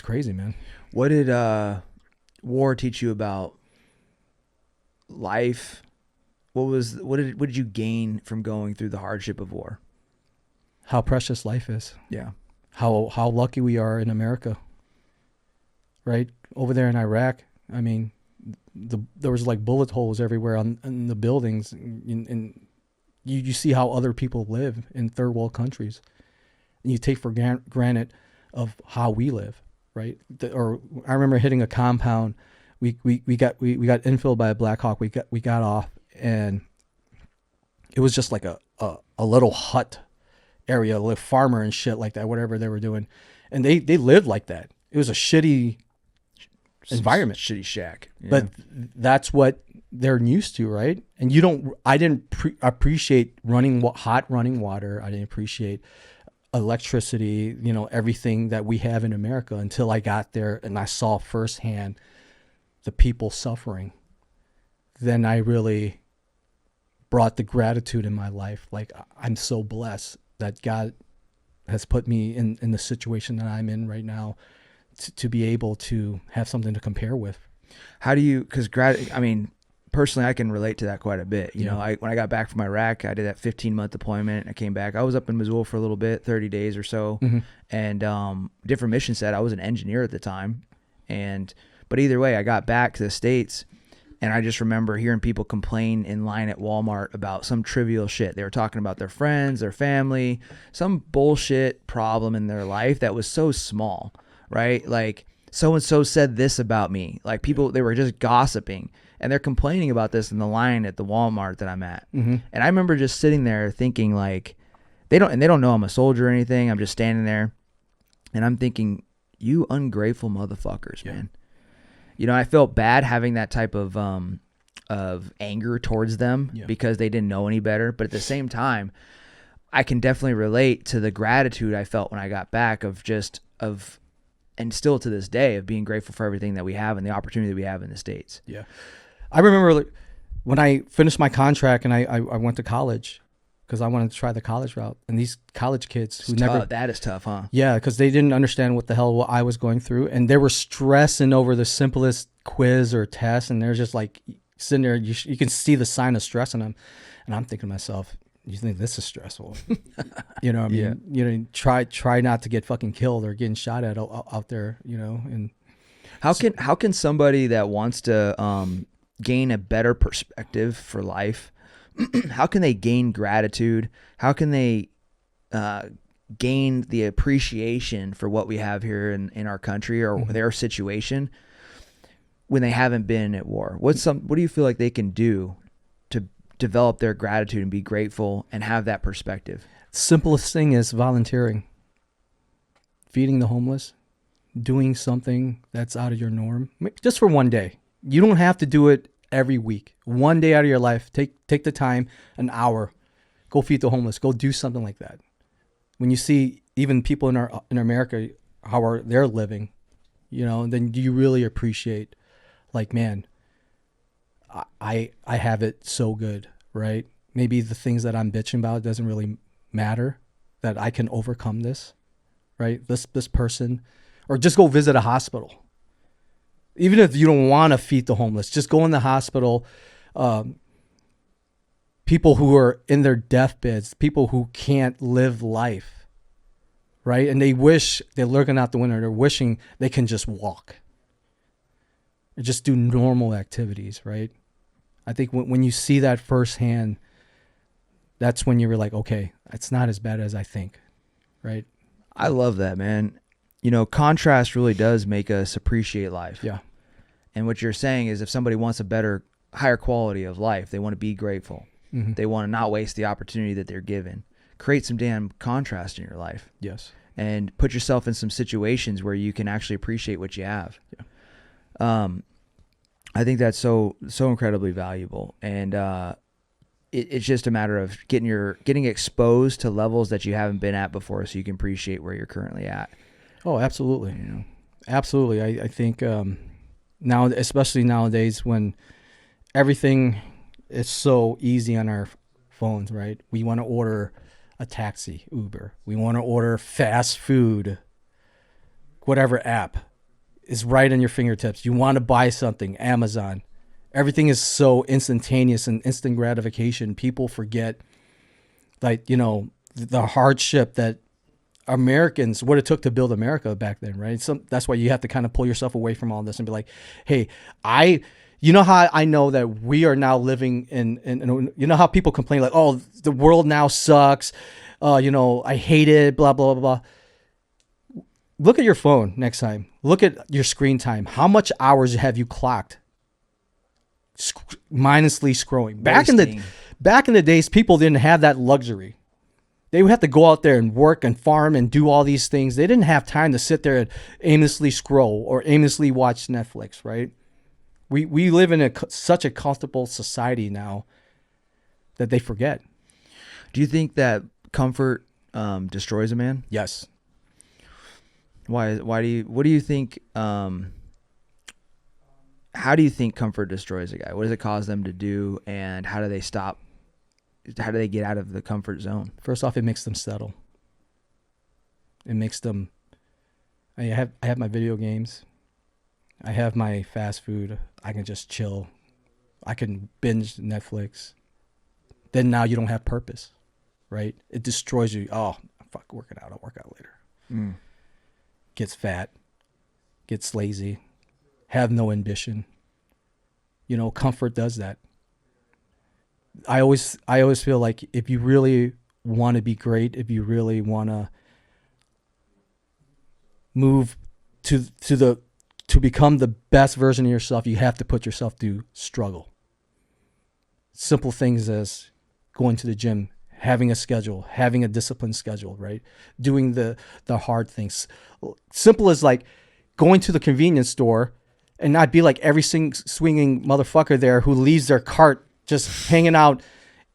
crazy, man. What did war teach you about life? What did you gain from going through the hardship of war? How precious life is. Yeah. How lucky we are in America. Right? Over there in Iraq, I mean, there was like bullet holes everywhere in the buildings, and you see how other people live in third world countries, and you take for granted of how we live, right? Or I remember hitting a compound. We got infilled by a Black Hawk. We got off, and it was just like a little hut area, a little farmer and shit like that, whatever they were doing, and they lived like that. It was a shitty environment, shitty shack, yeah. But that's what they're used to, right? And I didn't appreciate hot running water. I didn't appreciate electricity, everything that we have in America until I got there and I saw firsthand the people suffering. Then I really brought the gratitude in my life. Like, I'm so blessed that God has put me in the situation that I'm in right now to be able to have something to compare with. How do you, because personally, I can relate to that quite a bit. When I got back from Iraq, I did that 15-month deployment. I came back. I was up in Mosul for a little bit, 30 days or so. Mm-hmm. And different mission set. I was an engineer at the time. But either way, I got back to the States, and I just remember hearing people complain in line at Walmart about some trivial shit. They were talking about their friends, their family, some bullshit problem in their life that was so small, right? Like, so-and-so said this about me. Like, people, they were just gossiping. And they're complaining about this in the line at the Walmart that I'm at. Mm-hmm. And I remember just sitting there thinking, like, they don't know I'm a soldier or anything. I'm just standing there. And I'm thinking, you ungrateful motherfuckers, man. I felt bad having that type of anger towards them because they didn't know any better. But at the same time, I can definitely relate to the gratitude I felt when I got back and still to this day, of being grateful for everything that we have and the opportunity that we have in the States. Yeah. I remember when I finished my contract and I went to college because I wanted to try the college route. And these college kids who never... That is tough, huh? Yeah, because they didn't understand what the hell I was going through. And they were stressing over the simplest quiz or test. And they're just like, sitting there, you can see the sign of stress in them. And I'm thinking to myself, you think this is stressful? You know what I mean? Yeah. You know, try not to get fucking killed or getting shot at out there, you know. And How can somebody that wants to gain a better perspective for life, how can they gain gratitude? How can they gain the appreciation for what we have here in our country or their situation when they haven't been at war? What do you feel like they can do to develop their gratitude and be grateful and have that perspective? Simplest thing is volunteering, feeding the homeless, doing something that's out of your norm, just for one day. You don't have to do it every week. One day out of your life, take the time, an hour, go feed the homeless, go do something like that. When you see even people in America, how they're living, you know, then you really appreciate, like, man, I have it so good, right? Maybe the things that I'm bitching about doesn't really matter, that I can overcome this, right? This person, or just go visit a hospital. Even if you don't want to feed the homeless, just go in the hospital. People who are in their deathbeds, people who can't live life, right? And they wish, they're looking out the window, they're wishing they can just walk. Or just do normal activities, right? I think when you see that firsthand, that's when you're like, okay, it's not as bad as I think, right? I love that, man. You know, contrast really does make us appreciate life. Yeah. And what you're saying is if somebody wants a better, higher quality of life, they want to be grateful. Mm-hmm. They want to not waste the opportunity that they're given. Create some damn contrast in your life. Yes. And put yourself in some situations where you can actually appreciate what you have. Yeah. I think that's so incredibly valuable. And it's just a matter of getting exposed to levels that you haven't been at before so you can appreciate where you're currently at. Oh, absolutely. You know? Absolutely. I think now, especially nowadays when everything is so easy on our phones, right? We want to order a taxi, Uber. We want to order fast food, whatever app is right on your fingertips. You want to buy something, Amazon. Everything is so instantaneous and instant gratification. People forget, like, you know, the hardship that Americans, what it took to build America back then, right? That's why you have to kind of pull yourself away from all this and be like, hey, you know how I know that we are now living in you know how people complain like, oh, the world now sucks. You know, I hate it, blah, blah, blah, blah. Look at your phone next time. Look at your screen time. How much hours have you clocked? Mindlessly scrolling. Back in the days, people didn't have that luxury. They would have to go out there and work and farm and do all these things. They didn't have time to sit there and aimlessly scroll or aimlessly watch Netflix, right? We live in such a comfortable society now that they forget. Do you think that comfort destroys a man? Yes. What do you think, how do you think comfort destroys a guy? What does it cause them to do, and how do they get out of the comfort zone? First off, it makes them settle. It makes them, I have my video games. I have my fast food. I can just chill. I can binge Netflix. Then now you don't have purpose, right? It destroys you. Oh, fuck, working out. I'll work out later. Gets fat, gets lazy, have no ambition. You know, comfort does that. I always feel like if you really want to be great, if you really want to move to become the best version of yourself, you have to put yourself through struggle. Simple things as going to the gym, having a schedule, having a disciplined schedule, right? Doing the hard things. Simple as like going to the convenience store and not be like every swinging motherfucker there who leaves their cart just hanging out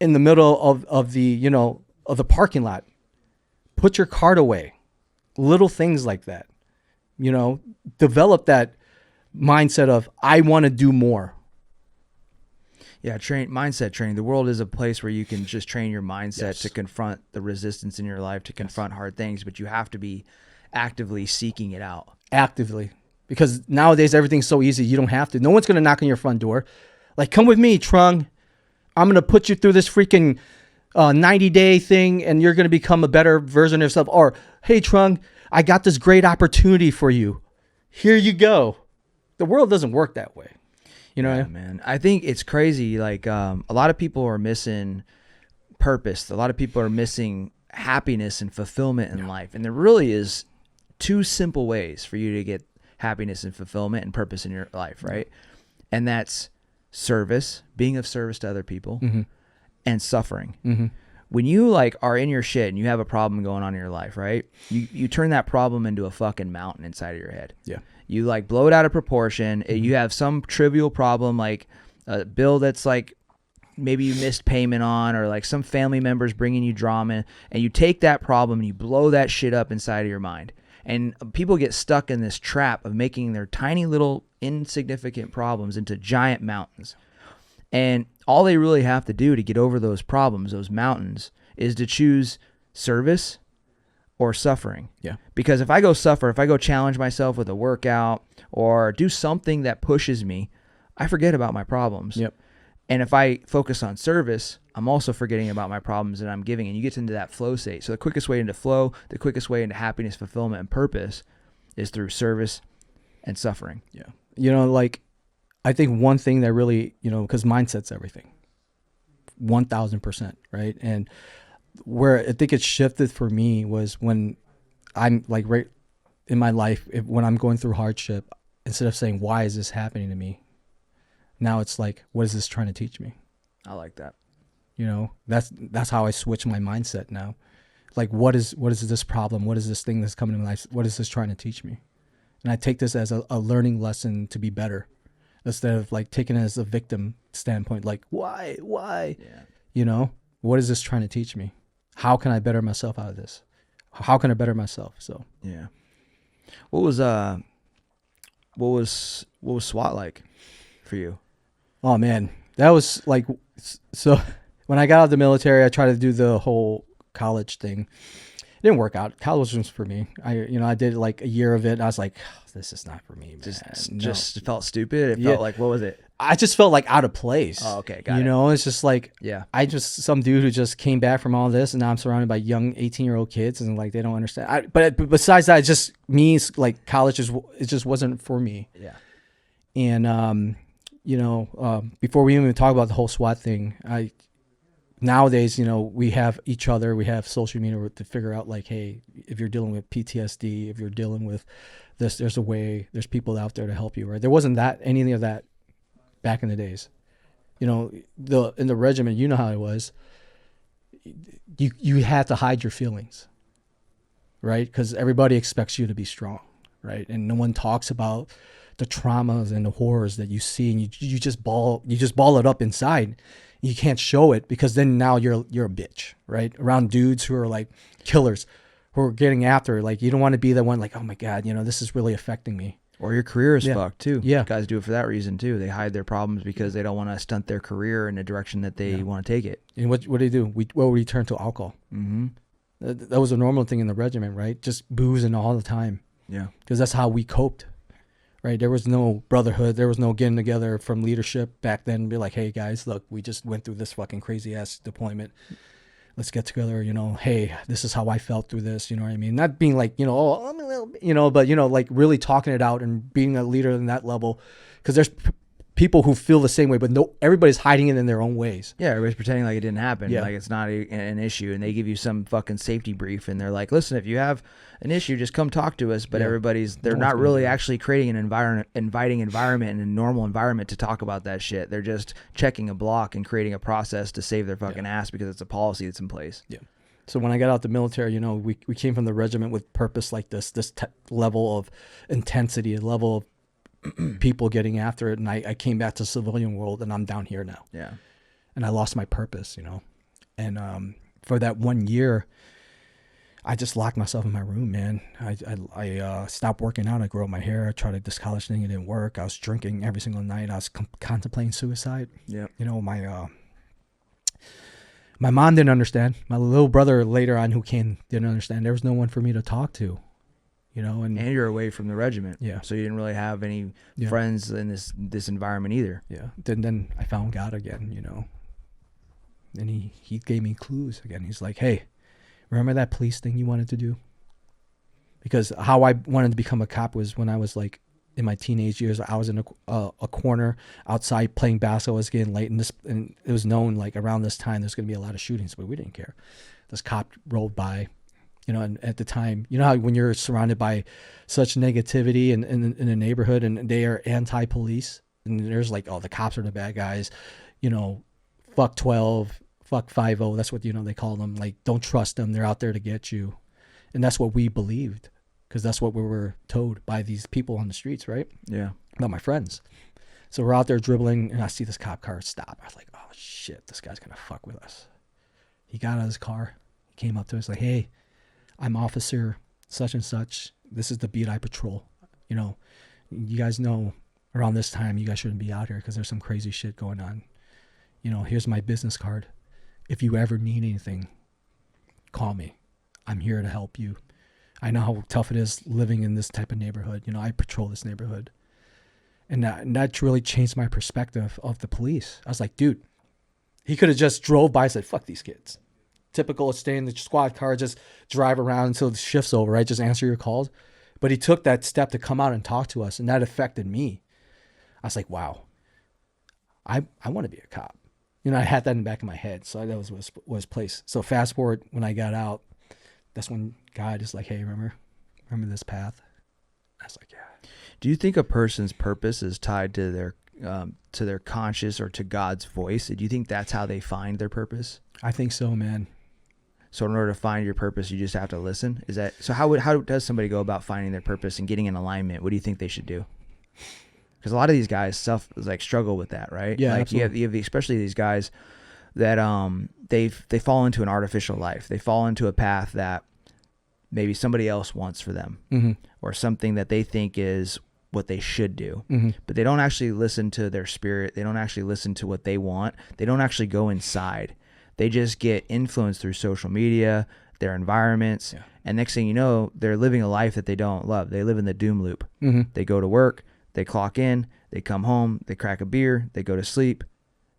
in the middle of the, you know, of the parking lot. Put your cart away. Little things like that. You know, develop that mindset of, I want to do more. Yeah, mindset training. The world is a place where you can just train your mindset Yes. to confront the resistance in your life, to confront hard things, but you have to be actively seeking it out. Actively. Because nowadays everything's so easy, you don't have to. No one's going to knock on your front door. Like, come with me, Trung. I'm going to put you through this freaking 90-day thing, and you're going to become a better version of yourself. Or, hey, Trung, I got this great opportunity for you. Here you go. The world doesn't work that way. You know, Yeah, man. I think it's crazy. Like, a lot of people are missing purpose. A lot of people are missing happiness and fulfillment in life. And there really is two simple ways for you to get happiness and fulfillment and purpose in your life, right? And that's service, being of service to other people, and suffering. When you like are in your shit and you have a problem going on in your life, right? You turn that problem into a fucking mountain inside of your head. Yeah. You like blow it out of proportion. You have some trivial problem, like a bill that's like maybe you missed payment on, or like some family members bringing you drama, and you take that problem and you blow that shit up inside of your mind. And people get stuck in this trap of making their tiny little insignificant problems into giant mountains. And all they really have to do to get over those problems, those mountains, is to choose service or suffering. Yeah. Because if I go suffer, if I go challenge myself with a workout or do something that pushes me, I forget about my problems. Yep. And if I focus on service, I'm also forgetting about my problems that I'm giving. And you get into that flow state. So the quickest way into flow, the quickest way into happiness, fulfillment, and purpose is through service and suffering. Yeah. You know, like, I think one thing that really, you know, because mindset's everything. 1,000%, right? And where I think it shifted for me was when I'm like right in my life, when I'm going through hardship, instead of saying, why is this happening to me? Now it's like, what is this trying to teach me? I like that. You know, that's how I switch my mindset now. Like, what is this problem? What is this thing that's coming in my life? What is this trying to teach me? And I take this as a learning lesson to be better, instead of like taking it as a victim standpoint. Like, why? Yeah. You know, what is this trying to teach me? How can I better myself out of this? How can I better myself? So Yeah. What was SWAT like for you? Oh man, that was like, so when I got out of the military, I tried to do the whole college thing. It didn't work out. College was for me. I did like a year of it. I was like, this is not for me, man. Just felt stupid. It Yeah. felt like, what was it? I just felt like out of place. Oh, okay, got You it. know, it's just like, Yeah. some dude who just came back from all this, and now I'm surrounded by young 18-year-old kids, and like they don't understand. But besides that, it just means like college it just wasn't for me. Yeah. And before we even talk about the whole SWAT thing, nowadays, you know, we have each other, we have social media to figure out like, hey, if you're dealing with PTSD, if you're dealing with this, there's a way, there's people out there to help you, right? There wasn't anything of that back in the days. You know, in the regiment, you know how it was. You had to hide your feelings, right? Because everybody expects you to be strong, right? And no one talks about the traumas and the horrors that you see, and you just ball it up inside. You can't show it because then now you're a bitch, right? Around dudes who are like killers, who are getting after. Like, you don't want to be the one like, oh my God, you know, this is really affecting me. Or your career is fucked too. Yeah. Guys do it for that reason too. They hide their problems because they don't want to stunt their career in the direction that they want to take it. And what do? We turn to alcohol. Mm-hmm. That was a normal thing in the regiment, right? Just boozing all the time. Yeah. Because that's how we coped, right? There was no brotherhood. There was no getting together from leadership back then. Be like, hey guys, look, we just went through this fucking crazy ass deployment. Let's get together, you know, hey, this is how I felt through this, you know what I mean? Not being like, you know, oh, I'm a little, you know, but, you know, like really talking it out and being a leader in that level. Because there's people who feel the same way, but no, everybody's hiding it in their own ways. Yeah, everybody's pretending like it didn't happen, Yeah. like it's not an issue, and they give you some fucking safety brief, and they're like, listen, if you have an issue, just come talk to us. But Yeah. they're No not one's really gonna do actually creating an inviting environment and a normal environment to talk about that shit. They're just checking a block and creating a process to save their fucking ass because it's a policy that's in place. Yeah. So when I got out the military, you know, we came from the regiment with purpose like this level of intensity, a level of people getting after it. And I came back to civilian world, and I'm down here now. Yeah. And I lost my purpose, you know. And for that 1 year, I just locked myself in my room, man. I stopped working out. I grew up my hair. I tried this college thing. It didn't work. I was drinking every single night. I was contemplating suicide. Yeah. You know, my mom didn't understand. My little brother later on who came didn't understand. There was no one for me to talk to. you know, and you're away from the regiment. Yeah. So you didn't really have any Yeah. friends in this environment either. yeah. Then I found God again, you know. And he gave me clues again. He's like, hey, remember that police thing you wanted to do? Because how I wanted to become a cop was when I was like in my teenage years. I was in a corner outside playing basketball. It was getting late, and it was known like around this time there's going to be a lot of shootings, but we didn't care. This cop rolled by, you know, and at the time, you know how when you're surrounded by such negativity in a neighborhood and they are anti-police, and there's like, oh, the cops are the bad guys, you know, fuck 12, fuck 50, that's what, you know, they call them. Like, don't trust them. They're out there to get you. And that's what we believed, because that's what we were told by these people on the streets, right? Yeah. About my friends. So we're out there dribbling, and I see this cop car stop. I was like, oh, shit, this guy's going to fuck with us. He got out of his car. He came up to us like, hey, I'm officer such and such. This is the beat I patrol. You know, you guys know around this time you guys shouldn't be out here because there's some crazy shit going on. You know, here's my business card. If you ever need anything, call me. I'm here to help you. I know how tough it is living in this type of neighborhood. You know, I patrol this neighborhood. And that really changed my perspective of the police. I was like, dude, he could have just drove by and said, fuck these kids. Typical, stay in the squad car, just drive around until the shift's over, right? Just answer your calls. But he took that step to come out and talk to us, and that affected me. I was like, wow, I want to be a cop. You know, I had that in the back of my head, so that was place. So fast forward, when I got out, that's when God is like, hey, remember this path? I was like, yeah. Do you think a person's purpose is tied to their conscious or to God's voice? Do you think that's how they find their purpose? I think so, man. So in order to find your purpose, you just have to listen? Is that so? How does somebody go about finding their purpose and getting in alignment? What do you think they should do? Because a lot of these guys struggle with that, right? Yeah, like absolutely. you have especially these guys that they fall into an artificial life. They fall into a path that maybe somebody else wants for them, Mm-hmm. or something that they think is what they should do. Mm-hmm. But they don't actually listen to their spirit. They don't actually listen to what they want. They don't actually go inside. They just get influenced through social media, their environments, Yeah. and next thing you know, they're living a life that they don't love. They live in the doom loop. Mm-hmm. They go to work, they clock in, they come home, they crack a beer, they go to sleep,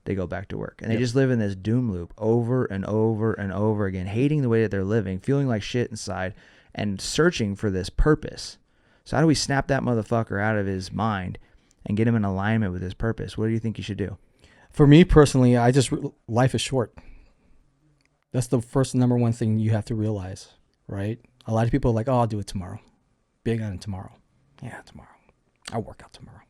they go back to work. And they Yep. just live in this doom loop over and over and over again, hating the way that they're living, feeling like shit inside, and searching for this purpose. So how do we snap that motherfucker out of his mind and get him in alignment with his purpose? What do you think you should do? For me personally, life is short. That's the first number one thing you have to realize, right? A lot of people are like, oh, I'll do it tomorrow. Big on it tomorrow. Yeah, tomorrow. I'll work out tomorrow.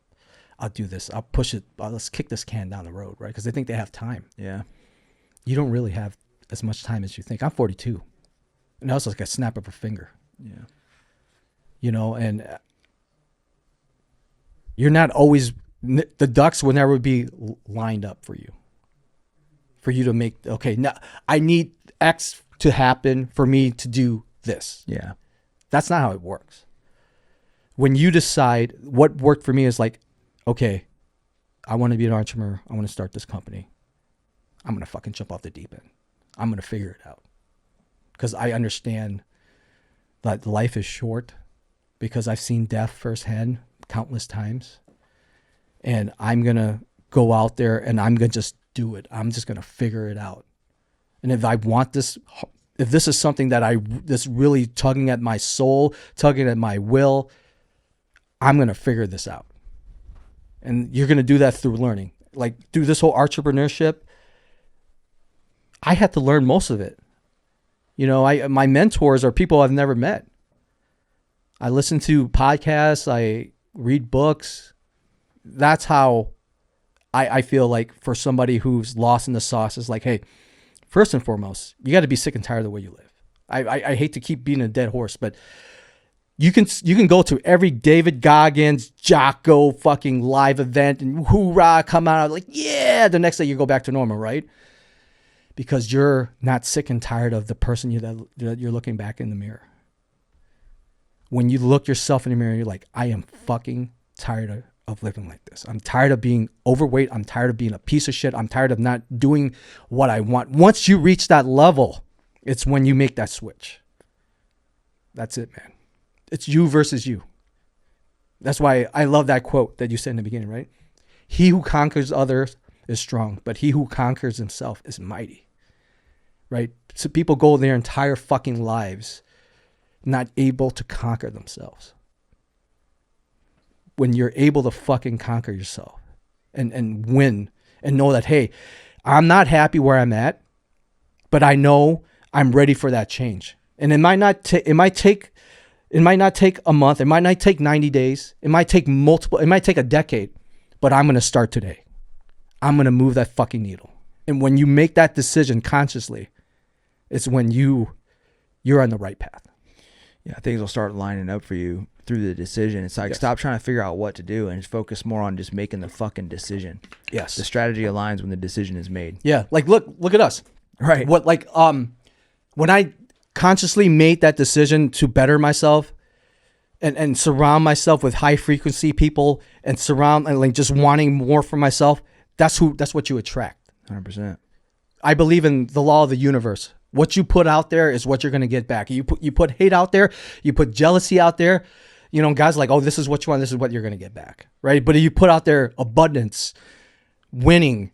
I'll do this. I'll push it. Let's kick this can down the road, right? Because they think they have time. Yeah. You don't really have as much time as you think. I'm 42. And that's like a snap of a finger. Yeah. You know, and you're not always, the ducks will never be lined up for you to make, okay, now I need X to happen for me to do this. Yeah. That's not how it works. When you decide, what worked for me is like, okay, I want to be an entrepreneur. I want to start this company. I'm going to fucking jump off the deep end. I'm going to figure it out. Because I understand that life is short, because I've seen death firsthand countless times. And I'm going to go out there and I'm going to just do it. I'm just going to figure it out. And if I want this, if this is something that's really tugging at my soul, tugging at my will, I'm going to figure this out. And you're going to do that through learning. Like, through this whole entrepreneurship, I had to learn most of it. You know, my mentors are people I've never met. I listen to podcasts. I read books. That's how I feel like, for somebody who's lost in the sauce, is like, hey, first and foremost, you got to be sick and tired of the way you live. I hate to keep beating a dead horse, but you can go to every David Goggins, Jocko fucking live event and hoorah, come out like, yeah, the next day you go back to normal, right? Because you're not sick and tired of the person that you're looking back in the mirror. When you look yourself in the mirror, you're like, I am fucking tired of living like this. I'm tired of being overweight. I'm tired of being a piece of shit. I'm tired of not doing what I want. Once you reach that level, it's when you make that switch. That's it, man. It's you versus you. That's why I love that quote that you said in the beginning, right? He who conquers others is strong, but he who conquers himself is mighty, right? So people go their entire fucking lives not able to conquer themselves. When you're able to fucking conquer yourself and win and know that, hey, I'm not happy where I'm at, but I know I'm ready for that change. And it might not take a month. It might not take 90 days. It might take a decade, but I'm going to start today. I'm going to move that fucking needle. And when you make that decision consciously, it's when you're on the right path. Yeah, things will start lining up for you through the decision. It's like, stop trying to figure out what to do and just focus more on just making the fucking decision. Yes. The strategy aligns when the decision is made. Yeah. Like, look at us. Right. When I consciously made that decision to better myself and surround myself with high frequency people and like just wanting more for myself, that's what you attract. 100%. I believe in the law of the universe. What you put out there is what you're going to get back. You put hate out there, you put jealousy out there, guys are like, oh, this is what you want, this is what you're going to get back, right? But if you put out there abundance, winning,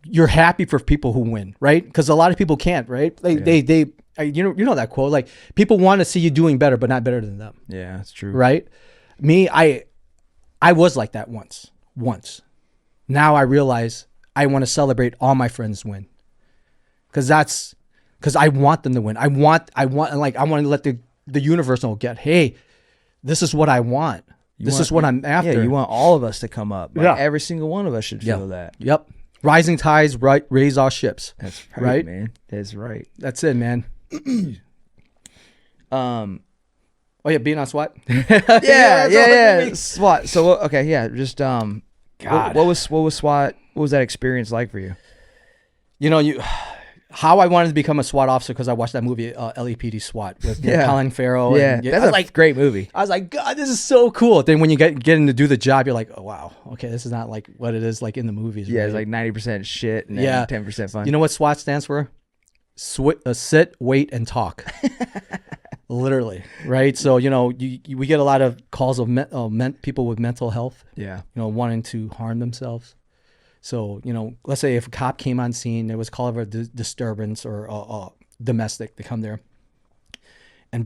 you're happy for people who win, right? Because a lot of people can't, right? You know that quote, like, people want to see you doing better, but not better than them. Yeah, that's true. Right? Me, I was like that once. Now I realize I want to celebrate all my friends win, because I want them to win. I want to let the universe know, hey, this is what I want. This is what I'm after. Yeah, you want all of us to come up. Like, yeah. Every single one of us should feel that. Yep. Rising tides raise all ships. That's right, man. That's right. That's it, man. Oh yeah, being on SWAT. yeah. SWAT. So okay, yeah. Just God. What was SWAT? What was that experience like for you? How I wanted to become a SWAT officer, because I watched that movie LAPD SWAT with Colin Farrell. Yeah, that's a great movie. I was like, God, this is so cool. Then when you get in to do the job, you're like, oh wow, okay, this is not like what it is like in the movies. Yeah, right? it's like 90% shit and then 10% fun. You know what SWAT stands for? Sit, wait, and talk. Literally, right? So we get a lot of calls of people with mental health. Yeah, wanting to harm themselves. So, let's say if a cop came on scene, there was call of a disturbance or domestic, they come there, and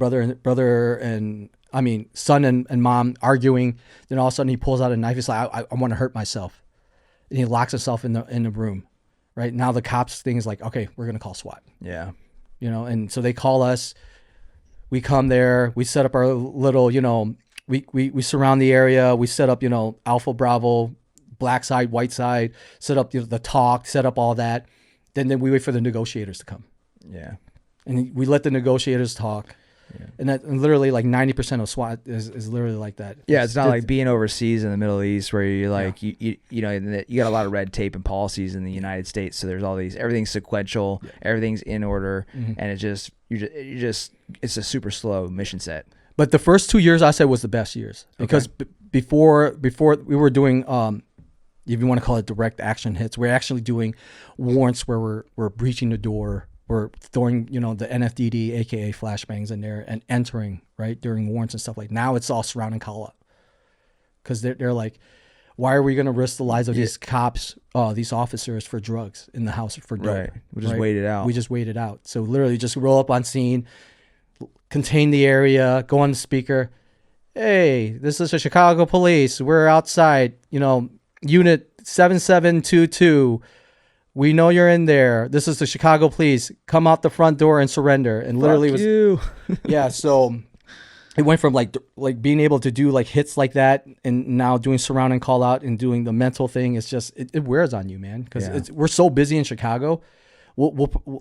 son and mom arguing. Then all of a sudden he pulls out a knife. He's like, I want to hurt myself. And he locks himself in the room. Right now, the cops thing is like, okay, we're going to call SWAT. Yeah. And so they call us, we come there, we set up our little, we surround the area. We set up, Alpha Bravo, black side, white side, set up the talk, set up all that. Then we wait for the negotiators to come. Yeah. And we let the negotiators talk. Yeah. And literally like 90% of SWAT is literally like that. Yeah, it's not like being overseas in the Middle East where you're like, you got a lot of red tape and policies in the United States. So there's all these, everything's sequential, everything's in order. Mm-hmm. And it's a super slow mission set. But the first 2 years I said was the best years, because before we were doing, if you want to call it direct action hits, we're actually doing warrants where we're breaching the door, we're throwing, the NFDD, aka flashbangs in there and entering, right, during warrants and stuff like that. Now it's all surround and call up, because they're like, why are we going to risk the lives of these cops, these officers for drugs in the house for dope? Right. We just wait it out. We just wait it out. So literally just roll up on scene, contain the area, go on the speaker. Hey, this is the Chicago police. We're outside, Unit 7722. We know you're in there. This is the Chicago police. Come out the front door and surrender. And literally Fuck you. Yeah. So it went from like being able to do like hits like that, and now doing surround and call out and doing the mental thing. It's just, it wears on you, man. Because we're so busy in Chicago.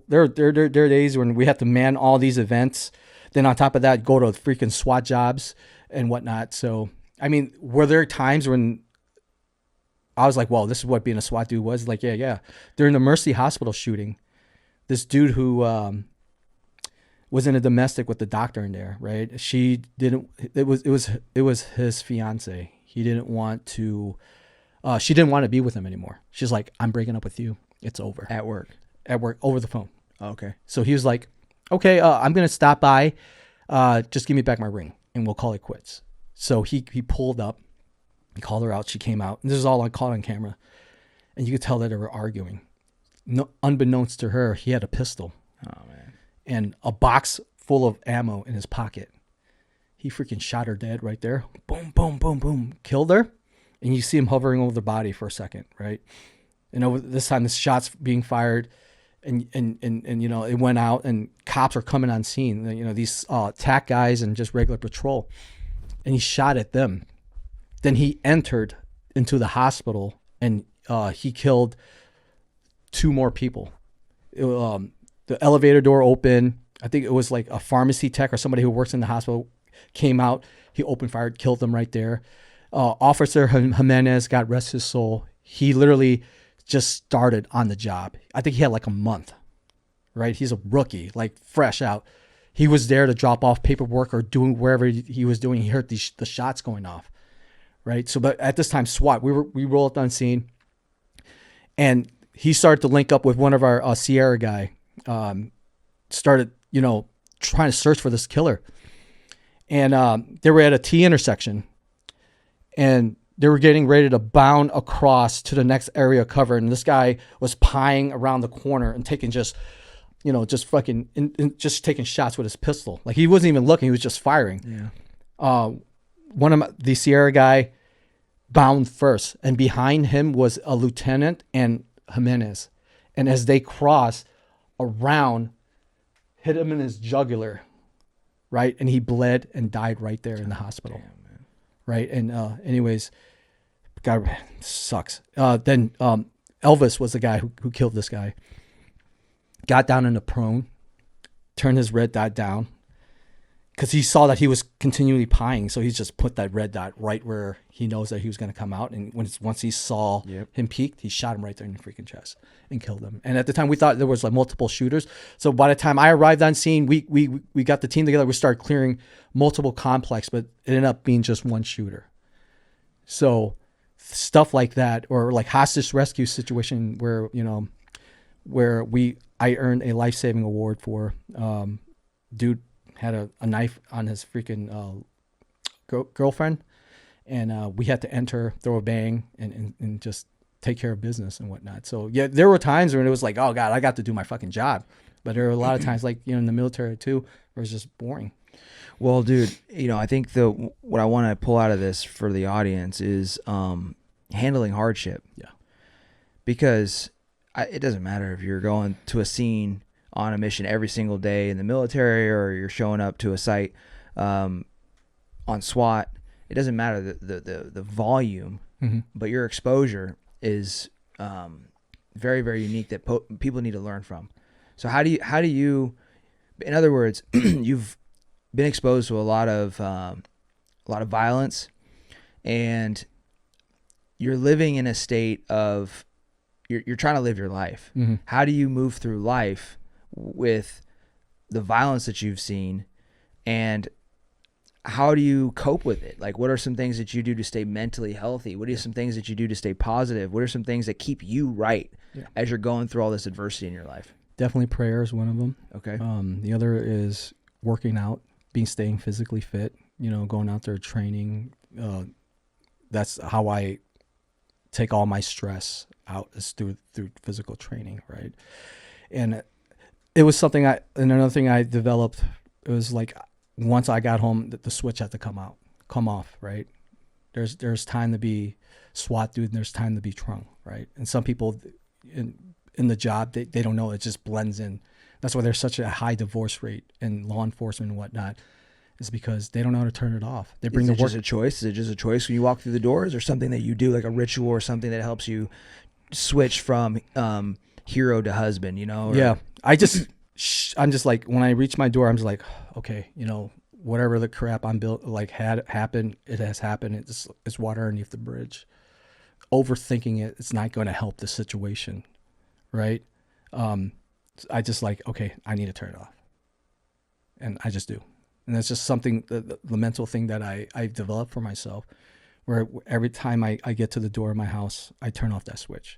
There are days when we have to man all these events. Then on top of that, go to freaking SWAT jobs and whatnot. So, I mean, were there times when I was like, well, this is what being a SWAT dude was? Like, yeah. During the Mercy Hospital shooting, this dude who was in a domestic with the doctor in there, right? It was his fiance. He didn't want to, she didn't want to be with him anymore. She's like, I'm breaking up with you. It's over. At work, over the phone. Oh, okay. So he was like, okay, I'm going to stop by. Just give me back my ring. and we'll call it quits. So he pulled up, he called her out, she came out, and this is all I caught on camera. And you could tell that they were arguing. No, unbeknownst to her, he had a pistol. Oh, man. And a box full of ammo in his pocket. He freaking shot her dead right there. Boom, boom, boom, boom. Killed her. And you see him hovering over the body for a second, right? And over this time, this shot's being fired. And you know, it went out and cops are coming on scene. You know, these TAC guys and just regular patrol. And he shot at them. Then he entered into the hospital and he killed 2 more people. The elevator door opened. I think it was like a pharmacy tech or somebody who works in the hospital came out. He opened fire, killed them right there. Officer Jimenez, God rest his soul. He literally just started on the job. I think he had like a month, right? He's a rookie, like fresh out. He was there to drop off paperwork or doing wherever he was doing. He heard the shots going off, right? So, but at this time, SWAT, we rolled on scene, and he started to link up with one of our Sierra guy. Started, you know, trying to search for this killer, and they were at a T intersection, and they were getting ready to bound across to the next area covered, and this guy was pieing around the corner and taking just taking shots with his pistol. Like he wasn't even looking; he was just firing. Yeah. One of the Sierra guy bound first, and behind him was a lieutenant and Jimenez, and as they crossed around, hit him in his jugular, right, and he bled and died right there in the hospital. Damn, man. Right, and anyways, God, sucks. Then Elvis was the guy who killed this guy. Got down in a prone, turned his red dot down, because he saw that he was continually pieing, so he just put that red dot right where he knows that he was going to come out. And once he saw him peaked, he shot him right there in the freaking chest and killed him. And at the time, we thought there was like multiple shooters. So by the time I arrived on scene, we got the team together. We started clearing multiple complexes, but it ended up being just one shooter. So stuff like that, or like hostage rescue situation where, you know, where I earned a life-saving award for. Dude had a knife on his freaking girlfriend, and we had to enter, throw a bang, and just take care of business and whatnot. So yeah, there were times when it was like, oh God, I got to do my fucking job. But there were a lot of times, like, you know, in the military too, where it was just boring. Well, dude, you know, I think what I want to pull out of this for the audience is handling hardship. Yeah. Because it doesn't matter if you're going to a scene on a mission every single day in the military, or you're showing up to a site on SWAT. It doesn't matter the volume, but your exposure is very, very unique that people need to learn from. So how do you, in other words, you've been exposed to a lot of violence, and you're living in a state of you're trying to live your life. Mm-hmm. How do you move through life with the violence that you've seen, and how do you cope with it? Like, what are some things that you do to stay mentally healthy? What are some things that you do to stay positive? What are some things that keep you right as you're going through all this adversity in your life? Definitely prayer is one of them. Okay. The other is working out, staying physically fit, you know, going out there training. That's how I take all my stress out, is through physical training, right? And it was something another thing I developed, it was like, once I got home, the switch had to come off, right? There's time to be SWAT dude, and there's time to be Trung, right? And some people in the job, they don't know, it just blends in. That's why there's such a high divorce rate in law enforcement and whatnot, is because they don't know how to turn it off. They bring the work. Is it just a choice? Is it just a choice when you walk through the doors, or something that you do, like a ritual or something that helps you switch from hero to husband, you know? Yeah. I'm just like, when I reach my door, I'm just like, okay, you know, whatever the crap I'm built, like, had happened, it has happened. It's water underneath the bridge. Overthinking it's not going to help the situation, right? I just like, okay, I need to turn it off. And I just do. And that's just something, the mental thing that I developed for myself, where every time I get to the door of my house, I turn off that switch.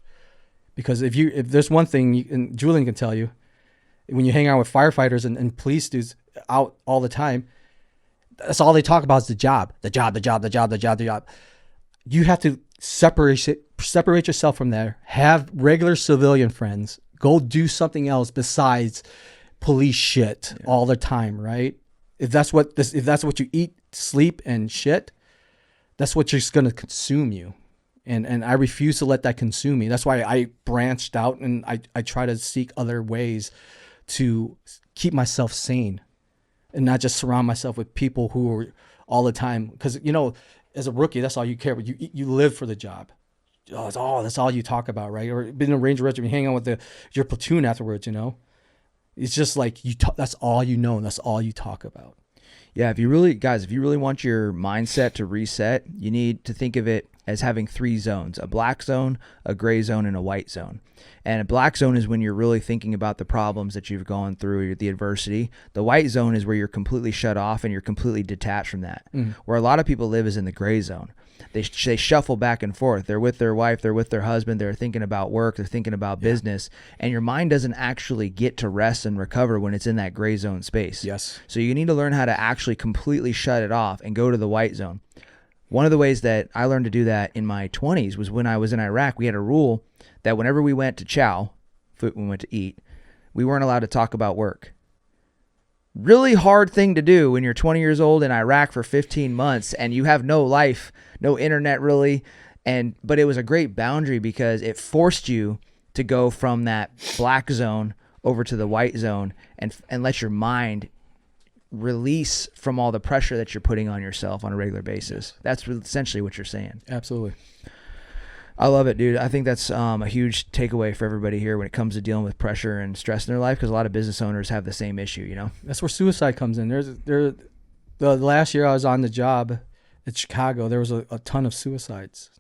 Because if there's one thing, and Julian can tell you, when you hang out with firefighters and police dudes out all the time, that's all they talk about is the job. You have to separate yourself from there. Have regular civilian friends. Go do something else besides police shit all the time, right? If that's what you eat, sleep, and shit, that's what's just gonna consume you. And I refuse to let that consume me. That's why I branched out and I try to seek other ways to keep myself sane and not just surround myself with people who are all the time. Because, you know, as a rookie, that's all you care about. You live for the job. Oh, that's all you talk about, right? Or being a Ranger Regiment, hang out with your platoon afterwards, you know? It's just like that's all you know and that's all you talk about. Yeah, if you really want your mindset to reset, you need to think of it as having 3 zones: a black zone, a gray zone, and a white zone. And a black zone is when you're really thinking about the problems that you've gone through, the adversity. The white zone is where you're completely shut off and you're completely detached from that. Where a lot of people live is in the gray zone. They shuffle back and forth. They're with their wife, they're with their husband, they're thinking about work, they're thinking about business, and your mind doesn't actually get to rest and recover when it's in that gray zone space. Yes. So you need to learn how to actually completely shut it off and go to the white zone. One of the ways that I learned to do that in my 20s was when I was in Iraq. We had a rule that whenever we went to chow, when we went to eat, we weren't allowed to talk about work. Really hard thing to do when you're 20 years old in Iraq for 15 months and you have no life, no internet really. But it was a great boundary because it forced you to go from that black zone over to the white zone and let your mind release from all the pressure that you're putting on yourself on a regular basis. That's essentially what you're saying. Absolutely. I love it, dude. I think that's a huge takeaway for everybody here when it comes to dealing with pressure and stress in their life, because a lot of business owners have the same issue, you know? That's where suicide comes in. The last year I was on the job at Chicago, there was a ton of suicides.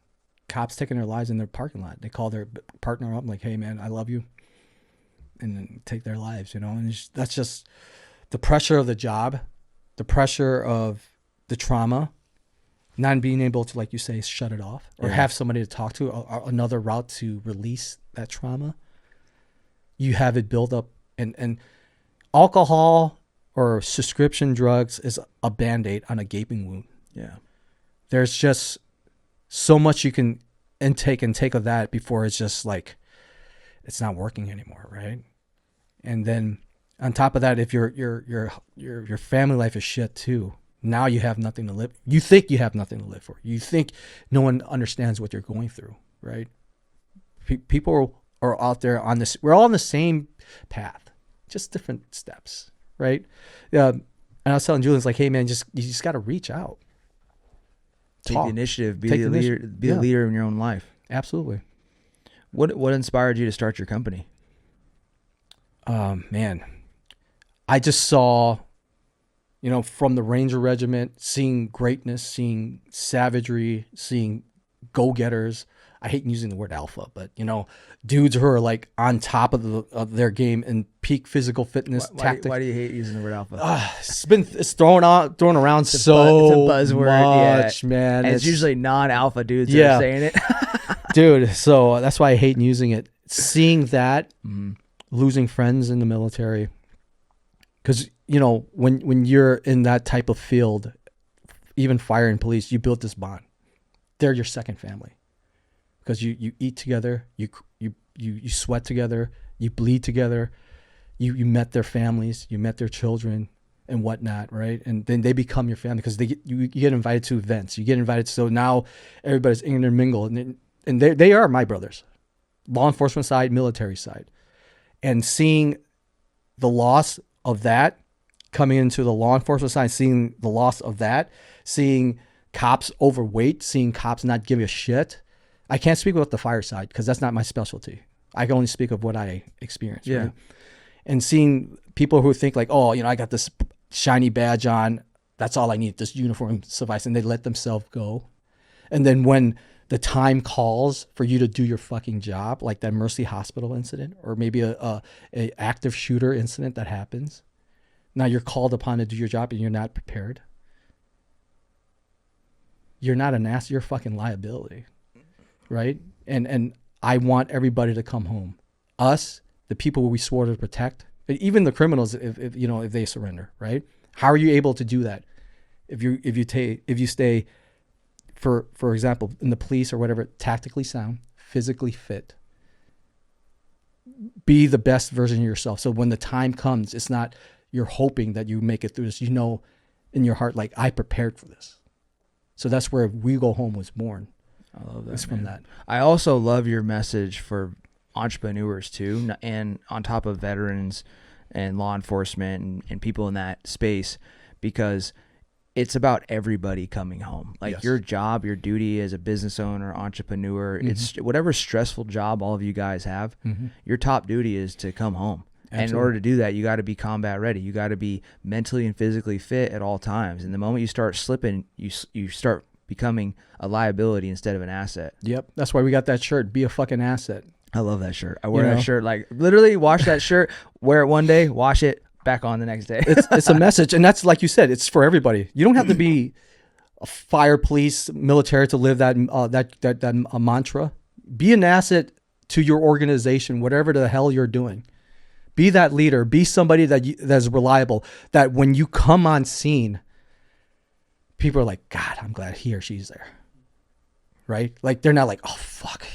Cops taking their lives in their parking lot. They call their partner up like, hey, man, I love you. And then take their lives, you know? And that's just the pressure of the job, the pressure of the trauma, not being able to, like you say, shut it off or have somebody to talk to, another route to release that trauma. You have it build up, and alcohol or prescription drugs is a Band-Aid on a gaping wound. Yeah. There's just so much you can take of that before it's just like, it's not working anymore. Right. And then on top of that, if your family life is shit too, now you have nothing to live. You think you have nothing to live for. You think no one understands what you're going through, right? People are out there on this. We're all on the same path, just different steps, right? And I was telling Julian, it's like, hey man, you just got to reach out. Take the initiative. Be the leader. Be a leader in your own life. Absolutely. What inspired you to start your company? Man, I just saw, you know, from the Ranger Regiment, seeing greatness, seeing savagery, seeing go-getters. I hate using the word alpha, but, you know, dudes who are like on top of their game and peak physical fitness tactics. Why do you hate using the word alpha? It's thrown around it's so it's a buzzword, much, man. And it's usually non-alpha dudes that are saying it. Dude, so that's why I hate using it. Seeing that, losing friends in the military. Because, you know, when you're in that type of field, even fire and police, you build this bond. They're your second family. Because you eat together, you sweat together, you bleed together, you met their families, you met their children and whatnot, right? And then they become your family because you get invited to events. You get invited, so now everybody's intermingled. And they are my brothers. Law enforcement side, military side. And seeing the loss of that coming into the law enforcement side, seeing the loss of that, seeing cops overweight, seeing cops not give a shit. I can't speak about the fire side because that's not my specialty. I can only speak of what I experienced. Yeah. Right? And seeing people who think like, oh, you know, I got this shiny badge on. That's all I need. This uniform suffice. And they let themselves go. And then when the time calls for you to do your fucking job, like that Mercy Hospital incident, or maybe a active shooter incident that happens. Now you're called upon to do your job and you're not prepared. You're not an ass. You're a fucking liability, right? And I want everybody to come home. Us, the people we swore to protect, even the criminals, if they surrender, right? How are you able to do that? if you stay, for example, in the police or whatever, tactically sound, physically fit, be the best version of yourself. So when the time comes, it's not you're hoping that you make it through this. You know, in your heart, like, I prepared for this. So that's where We Go Home was born. I love that. It's from that. I also love your message for entrepreneurs too, and on top of veterans and law enforcement and people in that space, because it's about everybody coming home. Like, Yes. your job, your duty as a business owner, entrepreneur, it's whatever stressful job all of you guys have, your top duty is to come home. And in order to do that, you got to be combat ready. You got to be mentally and physically fit at all times. And the moment you start slipping, you start becoming a liability instead of an asset. Yep. That's why we got that shirt. Be a fucking asset. I love that shirt. I wear that shirt, like, literally wash that shirt, wear it one day, wash it, back on the next day. It's a message. And that's, like you said, it's for everybody. You don't have to be a fire, police, military to live that mantra. Be an asset to your organization, whatever the hell you're doing. Be that leader. Be somebody that's reliable, that when you come on scene, people are like, God, I'm glad he or she's there. Right? Like, they're not like, oh, fuck.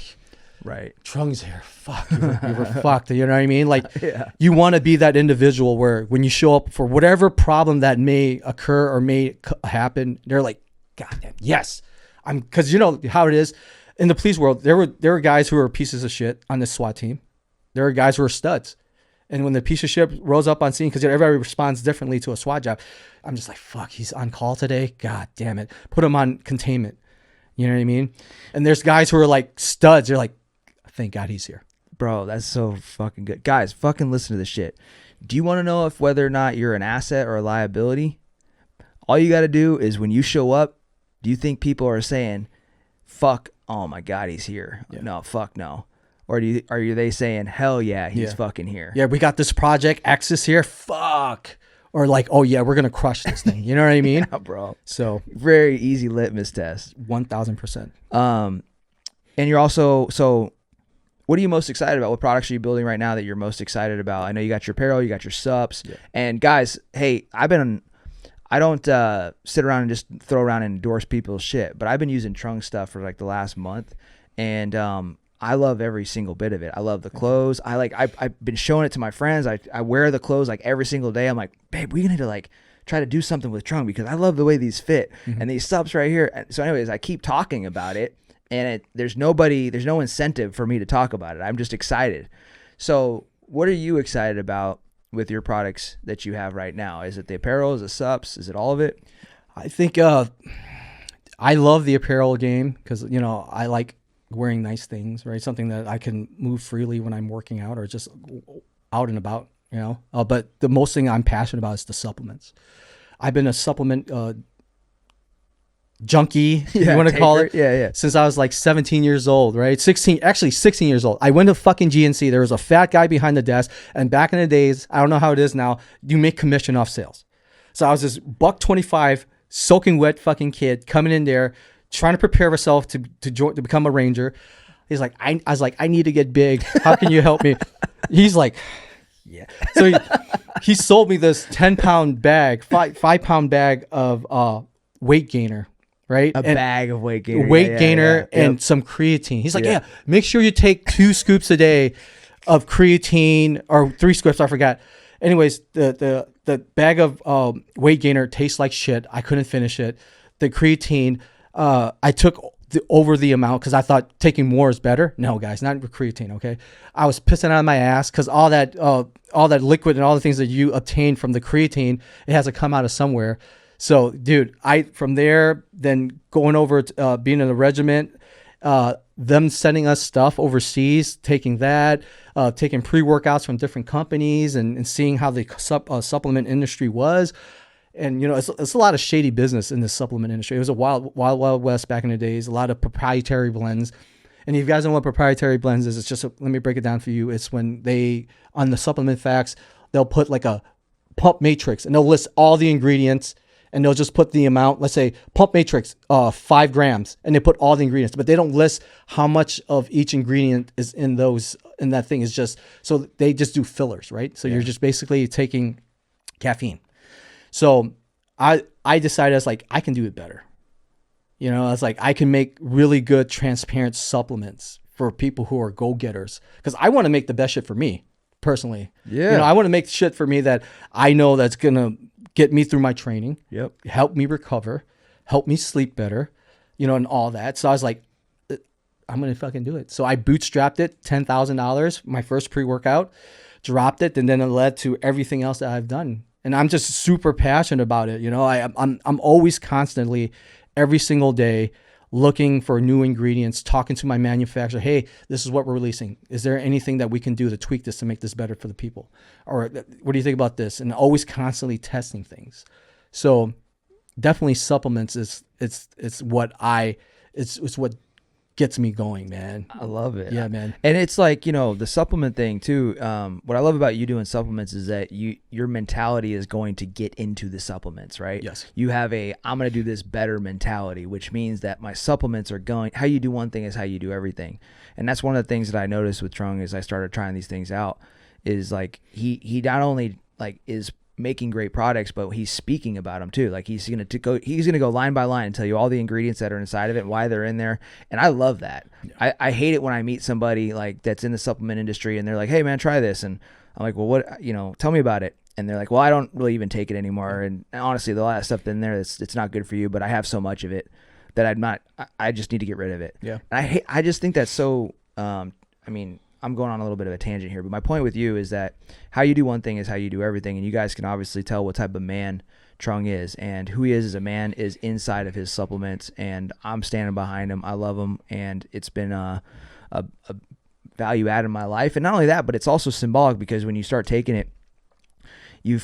Right. Trung's here. Fuck. You were fucked. You know what I mean? Like, you want to be that individual where when you show up for whatever problem that may occur or may happen, they're like, God damn, yes. Because you know how it is in the police world. There were guys who were pieces of shit on the SWAT team. There were guys who were studs. And when the piece of shit rose up on scene, because everybody responds differently to a SWAT job, I'm just like, fuck, he's on call today? God damn it. Put him on containment. You know what I mean? And there's guys who are like studs. They're like, thank God he's here. Bro, that's so fucking good. Guys, fucking listen to this shit. Do you want to know if whether or not you're an asset or a liability? All you got to do is, when you show up, do you think people are saying, fuck, oh my God, he's here? Yeah. No, fuck no. Or are they saying, hell yeah, he's fucking here? Yeah, we got this project, X is here, fuck. Or like, oh yeah, we're going to crush this thing. You know what I mean? Yeah, bro. So very easy litmus test. 1,000%. And you're also, so what are you most excited about? What products are you building right now that you're most excited about? I know you got your apparel, you got your subs. Yeah. And guys, hey, I don't sit around and just throw around and endorse people's shit, but I've been using Trung stuff for like the last month, and I love every single bit of it. I love the clothes. I've been showing it to my friends. I wear the clothes like every single day. I'm like, babe, we need to like try to do something with Trung because I love the way these fit and these subs right here. And so anyways, I keep talking about it, and there's no incentive for me to talk about it. I'm just excited. So what are you excited about with your products that you have right now? Is it the apparel? Is it subs? Is it all of it? I think I love the apparel game because, you know, I like wearing nice things, right? Something that I can move freely when I'm working out or just out and about, you know. But the most thing I'm passionate about is the supplements. I've been a supplement junkie, you want to call it? Yeah. Since I was like 17 years old, right? 16 years old. I went to fucking GNC. There was a fat guy behind the desk. And back in the days, I don't know how it is now, you make commission off sales. So I was this $125 soaking wet fucking kid coming in there, trying to prepare myself to become a ranger. He's like, I was like, I need to get big. How can you help me? He's like, yeah. So he sold me this 10-pound bag, 5-pound bag of weight gainer, right? A bag of weight gainer. Weight gainer and some creatine. He's like, yeah, make sure you take 2 scoops a day of creatine, or 3 scoops, I forgot. Anyways, the bag of weight gainer tastes like shit. I couldn't finish it. The creatine, I took over the amount because I thought taking more is better. No, guys, not with creatine. Okay, I was pissing on my ass because all that liquid and all the things that you obtain from the creatine, it has to come out of somewhere. So, dude, from there, then going over to being in the regiment, them sending us stuff overseas, taking that, taking pre-workouts from different companies, and seeing how the supplement industry was. And, you know, it's a lot of shady business in the supplement industry. It was a wild west back in the days, a lot of proprietary blends. And if you guys know what proprietary blends is, it's just, let me break it down for you. It's when on the supplement facts, they'll put like a pump matrix and they'll list all the ingredients and they'll just put the amount, let's say pump matrix, 5 grams, and they put all the ingredients, but they don't list how much of each ingredient is in that thing. Is just, so they just do fillers, right? So you're just basically taking caffeine. So I decided I was like, I can do it better. You know, I was like, I can make really good, transparent supplements for people who are go-getters, because I want to make the best shit for me personally. Yeah. You know, I want to make shit for me that I know that's going to get me through my training, help me recover, help me sleep better, you know, and all that. So I was like, I'm going to fucking do it. So I bootstrapped it, $10,000, my first pre-workout, dropped it, and then it led to everything else that I've done. And I'm just super passionate about it. You know, I'm always constantly, every single day, looking for new ingredients, talking to my manufacturer. Hey, this is what we're releasing. Is there anything that we can do to tweak this to make this better for the people? Or what do you think about this? And always constantly testing things. So definitely supplements it's what gets me going, man. I love it. Yeah, man. And it's like, you know, the supplement thing too. What I love about you doing supplements is that your mentality is going to get into the supplements, right? Yes. You have I'm going to do this better mentality, which means that my supplements are how you do one thing is how you do everything. And that's one of the things that I noticed with Trung as I started trying these things out is like, he not only like is making great products, but he's speaking about them too. Like he's gonna go line by line and tell you all the ingredients that are inside of it and why they're in there. And I love that. Yeah. I hate it when I meet somebody like that's in the supplement industry and they're like, hey man, try this. And I'm like, well, what, you know, tell me about it. And they're like, well, I don't really even take it anymore. And honestly, the lot of stuff in there, it's not good for you, but I have so much of it that I just need to get rid of it. Yeah. And I just think that's so, I mean, I'm going on a little bit of a tangent here, but my point with you is that how you do one thing is how you do everything. And you guys can obviously tell what type of man Trung is, and who he is as a man is inside of his supplements. And I'm standing behind him. I love him. And it's been a value add in my life. And not only that, but it's also symbolic because when you start taking it, you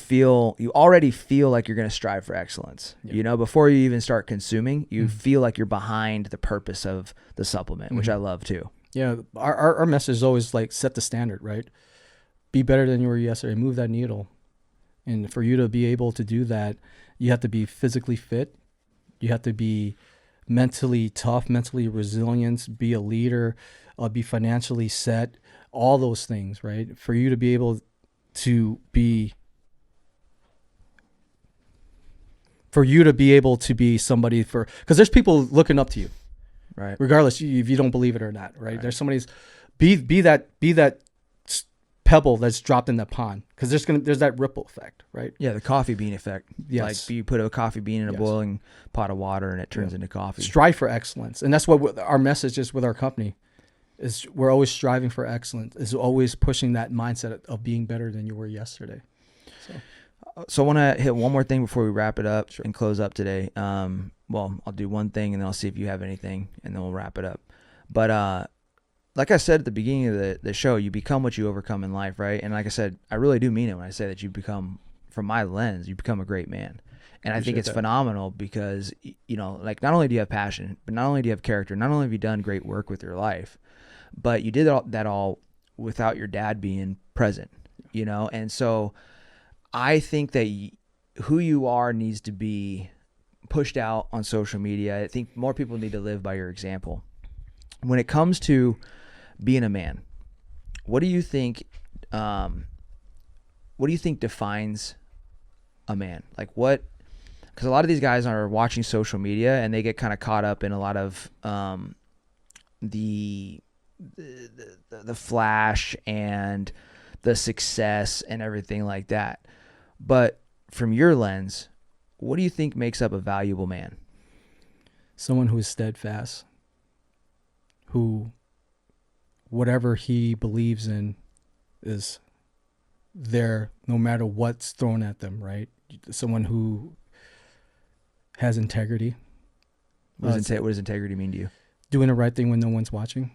already feel like you're going to strive for excellence. Yep. You know, before you even start consuming, you feel like you're behind the purpose of the supplement, which I love too. Yeah, our message is always like set the standard, right? Be better than you were yesterday. Move that needle. And for you to be able to do that, you have to be physically fit. You have to be mentally tough, mentally resilient, be a leader, be financially set, all those things, right? For you to be able to be somebody because there's people looking up to you. Right. Regardless if you don't believe it or not, right? There's be that pebble that's dropped in that pond, because there's that ripple effect, right? Yeah, the coffee bean effect. Yes. Like you put a coffee bean in a boiling pot of water and it turns into coffee. Strive for excellence, and that's what our message is with our company. Is we're always striving for excellence. Is always pushing that mindset of being better than you were yesterday. So I want to hit one more thing before we wrap it up and close up today. Well, I'll do one thing and then I'll see if you have anything and then we'll wrap it up. But like I said at the beginning of the show, you become what you overcome in life, right? And like I said, I really do mean it when I say that you become, from my lens, you become a great man. And I think it's phenomenal because, you know, like not only do you have passion, but not only do you have character, not only have you done great work with your life, but you did that all without your dad being present, you know? And so I think that who you are needs to be pushed out on social media. I think more people need to live by your example. When it comes to being a man, what do you think defines a man? Like because a lot of these guys are watching social media and they get kind of caught up in a lot of the flash and the success and everything like that. But from your lens, what do you think makes up a valuable man? Someone who is steadfast, who whatever he believes in is there no matter what's thrown at them, right? Someone who has integrity. What does integrity mean to you? Doing the right thing when no one's watching.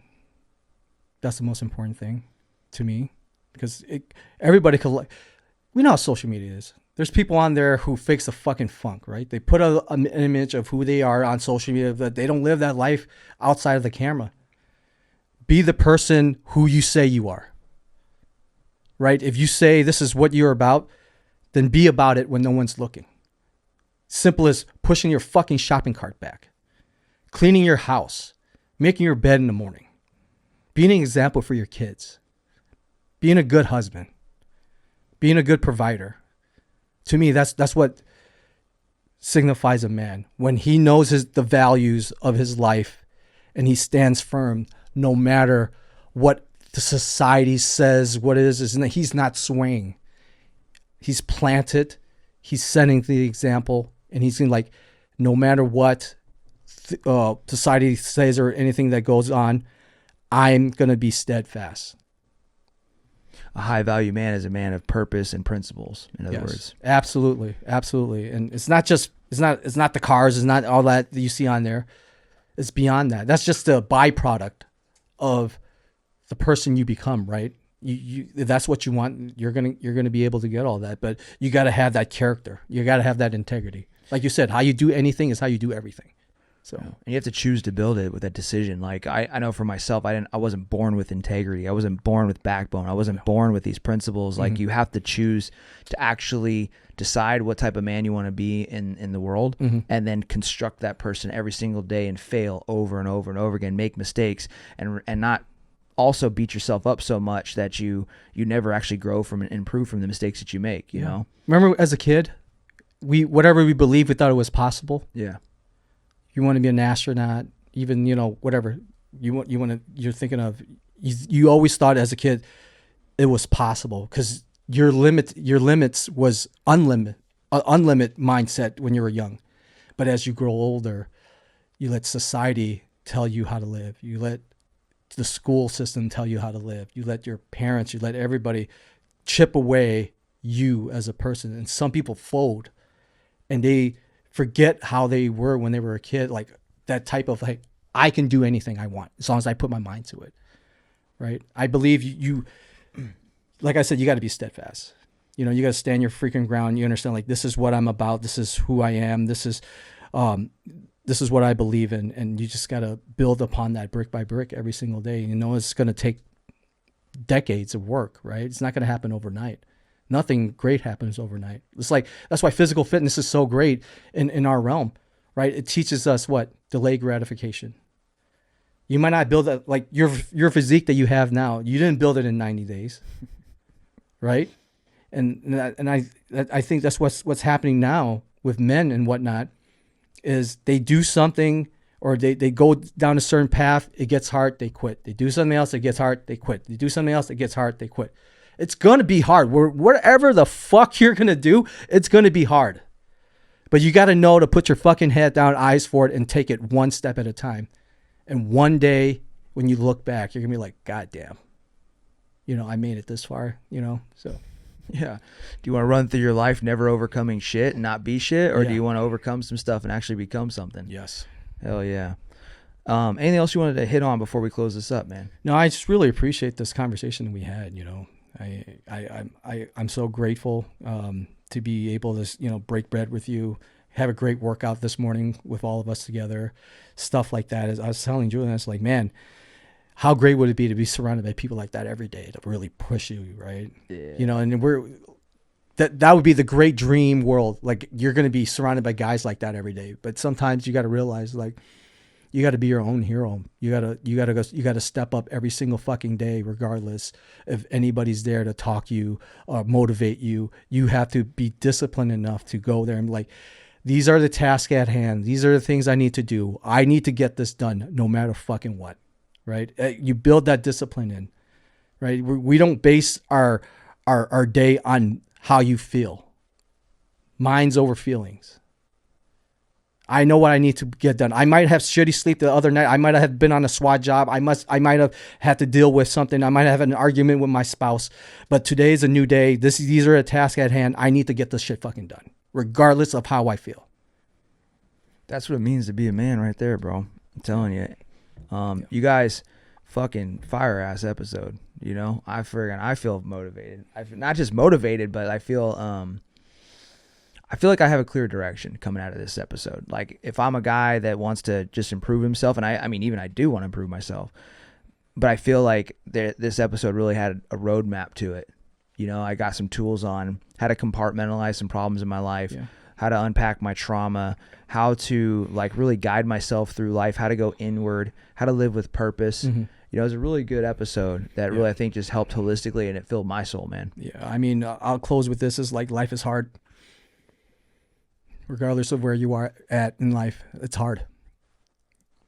That's the most important thing to me, because everybody could. We know how social media is. There's people on there who fakes the fucking funk, right? They put an image of who they are on social media, but they don't live that life outside of the camera. Be the person who you say you are, right? If you say this is what you're about, then be about it when no one's looking. Simple as pushing your fucking shopping cart back, cleaning your house, making your bed in the morning, being an example for your kids, being a good husband, being a good provider. To me, that's what signifies a man. When he knows the values of his life and he stands firm no matter what the society says, what it is that he's not swaying. He's planted, he's setting the example, and he's like, no matter what society says or anything that goes on, I'm going to be steadfast. A high value man is a man of purpose and principles, in other words. Absolutely. Absolutely. And it's not the cars, it's not all that you see on there. It's beyond that. That's just a byproduct of the person you become, right? You if that's what you want, you're gonna be able to get all that. But you gotta have that character. You gotta have that integrity. Like you said, how you do anything is how you do everything. So and you have to choose to build it with that decision. Like I know for myself, I wasn't born with integrity. I wasn't born with backbone. I wasn't born with these principles. Like you have to choose to actually decide what type of man you want to be in the world, and then construct that person every single day and fail over and over and over again, make mistakes, and not also beat yourself up so much that you never actually grow from and improve from the mistakes that you make. You know. Remember as a kid, whatever we believed, we thought it was possible. Yeah. You want to be an astronaut, even, whatever you're thinking of. You always thought as a kid it was possible because your limits was unlimited mindset when you were young. But as you grow older, you let society tell you how to live. You let the school system tell you how to live. You let your parents, you let everybody chip away you as a person. And some people fold and they forget how they were when they were a kid, like that type of like, I can do anything I want as long as I put my mind to it, right? I believe you like I said, you got to be steadfast. You got to stand your freaking ground. You understand, like, this is what I'm about. This is who I am. This is what I believe in. And you just got to build upon that brick by brick every single day. It's going to take decades of work, right? It's not going to happen overnight. Nothing great happens overnight. It's like, that's why physical fitness is so great in our realm, right? It teaches us what? Delayed gratification. You might not build that, like your physique that you have now. You didn't build it in 90 days, right? And I think that's what's happening now with men and whatnot, is they do something or they go down a certain path, it gets hard, they quit. They do something else, it gets hard, they quit. They do something else, it gets hard, they quit. It's going to be hard. Whatever the fuck you're going to do, it's going to be hard. But you got to know to put your fucking head down, eyes forward, and take it one step at a time. And one day when you look back, you're going to be like, God damn, I made it this far, so. Yeah. Do you want to run through your life never overcoming shit and not be shit? Or do you want to overcome some stuff and actually become something? Yes. Hell yeah. Anything else you wanted to hit on before we close this up, man? No, I just really appreciate this conversation we had, I'm so grateful to be able to, break bread with you, have a great workout this morning with all of us together, stuff like that. As I was telling Julian, I was like, man, how great would it be to be surrounded by people like that every day to really push you, right? Yeah. And that would be the great dream world. Like, you're going to be surrounded by guys like that every day. But sometimes you got to realize, like, you got to be your own hero. You got to step up every single fucking day, regardless if anybody's there to talk you or motivate you. You have to be disciplined enough to go there and be like, these are the tasks at hand. These are the things I need to do. I need to get this done no matter fucking what, right? You build that discipline in, right? We don't base our day on how you feel. Minds over feelings. I know what I need to get done. I might have shitty sleep the other night. I might have been on a SWAT job. I might have had to deal with something. I might have an argument with my spouse. But today is a new day. These are a task at hand. I need to get this shit fucking done, regardless of how I feel. That's what it means to be a man right there, bro. I'm telling you. You guys, fucking fire ass episode. I feel motivated. Not just motivated, but I feel like I have a clear direction coming out of this episode. Like, if I'm a guy that wants to just improve himself, and I mean, even I do want to improve myself, but I feel like this episode really had a roadmap to it. I got some tools on how to compartmentalize some problems in my life, how to unpack my trauma, how to like really guide myself through life, how to go inward, how to live with purpose. It was a really good episode that really, I think, just helped holistically, and it filled my soul, man. Yeah. I mean, I'll close with this. Is like, life is hard. regardless of where you are at in life. It's hard.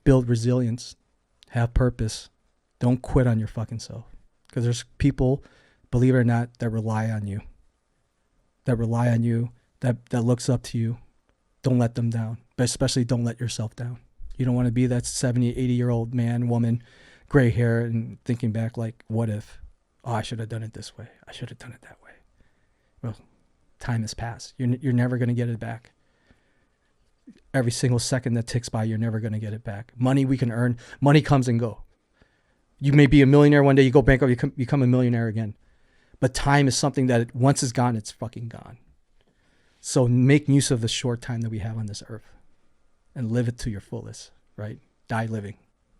Build resilience. Have purpose. Don't quit on your fucking self. Because there's people, believe it or not, that rely on you. That looks up to you. Don't let them down. But especially don't let yourself down. You don't want to be that 70, 80-year-old man, woman, gray hair, and thinking back like, what if? Oh, I should have done it this way. I should have done it that way. Well, time has passed. You're never going to get it back. Every single second that ticks by, you're never going to get it back. Money we can earn. Money comes and go. You may be a millionaire one day, you go bankrupt, you become a millionaire again. But time is something that once it's gone, it's fucking gone. So make use of the short time that we have on this earth and live it to your fullest, right? Die living.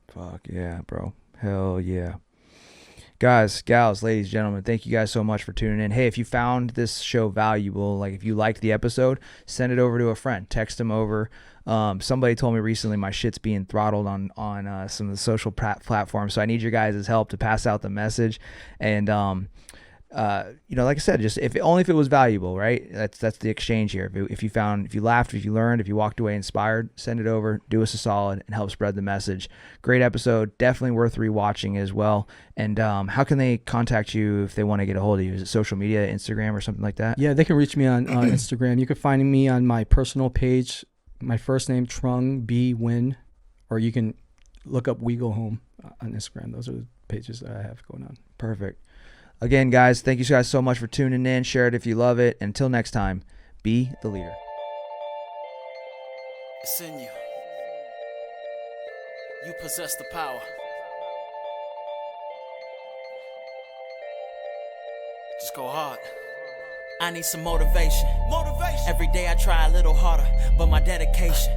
Fuck yeah, bro. Hell yeah. Guys, gals, ladies, gentlemen, thank you guys so much for tuning in. Hey, if you found this show valuable, like if you liked the episode, send it over to a friend. Text them over. Somebody told me recently my shit's being throttled on some of the social platforms, so I need your guys' help to pass out the message. And like I said, just only if it was valuable, right? That's the exchange here. If you laughed, if you learned, if you walked away inspired, send it over, do us a solid, and help spread the message. Great episode, definitely worth rewatching as well. And how can they contact you if they want to get a hold of you? Is it social media, Instagram, or something like that? Yeah, they can reach me on Instagram. You can find me on my personal page, my first name, Trung B, Nguyen, or you can look up We Go Home on Instagram. Those are the pages that I have going on. Perfect. Again, guys, thank you guys so much for tuning in. Share it if you love it. Until next time, be the leader. It's in you. You possess the power. Just go hard. I need some motivation. Every day I try a little harder, but my dedication.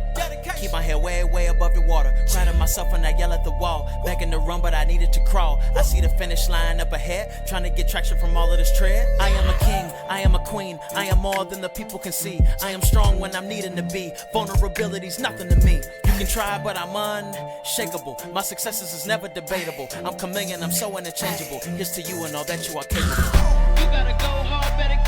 Keep my head way, way above the water. Cry to myself when I yell at the wall. Begging to run, but I needed to crawl. I see the finish line up ahead, trying to get traction from all of this tread. I am a king, I am a queen. I am more than the people can see. I am strong when I'm needing to be. Vulnerability's nothing to me. You can try, but I'm unshakable. My successes is never debatable. I'm chameleon, I'm so interchangeable. Here's to you and all that you are capable. You gotta go hard, better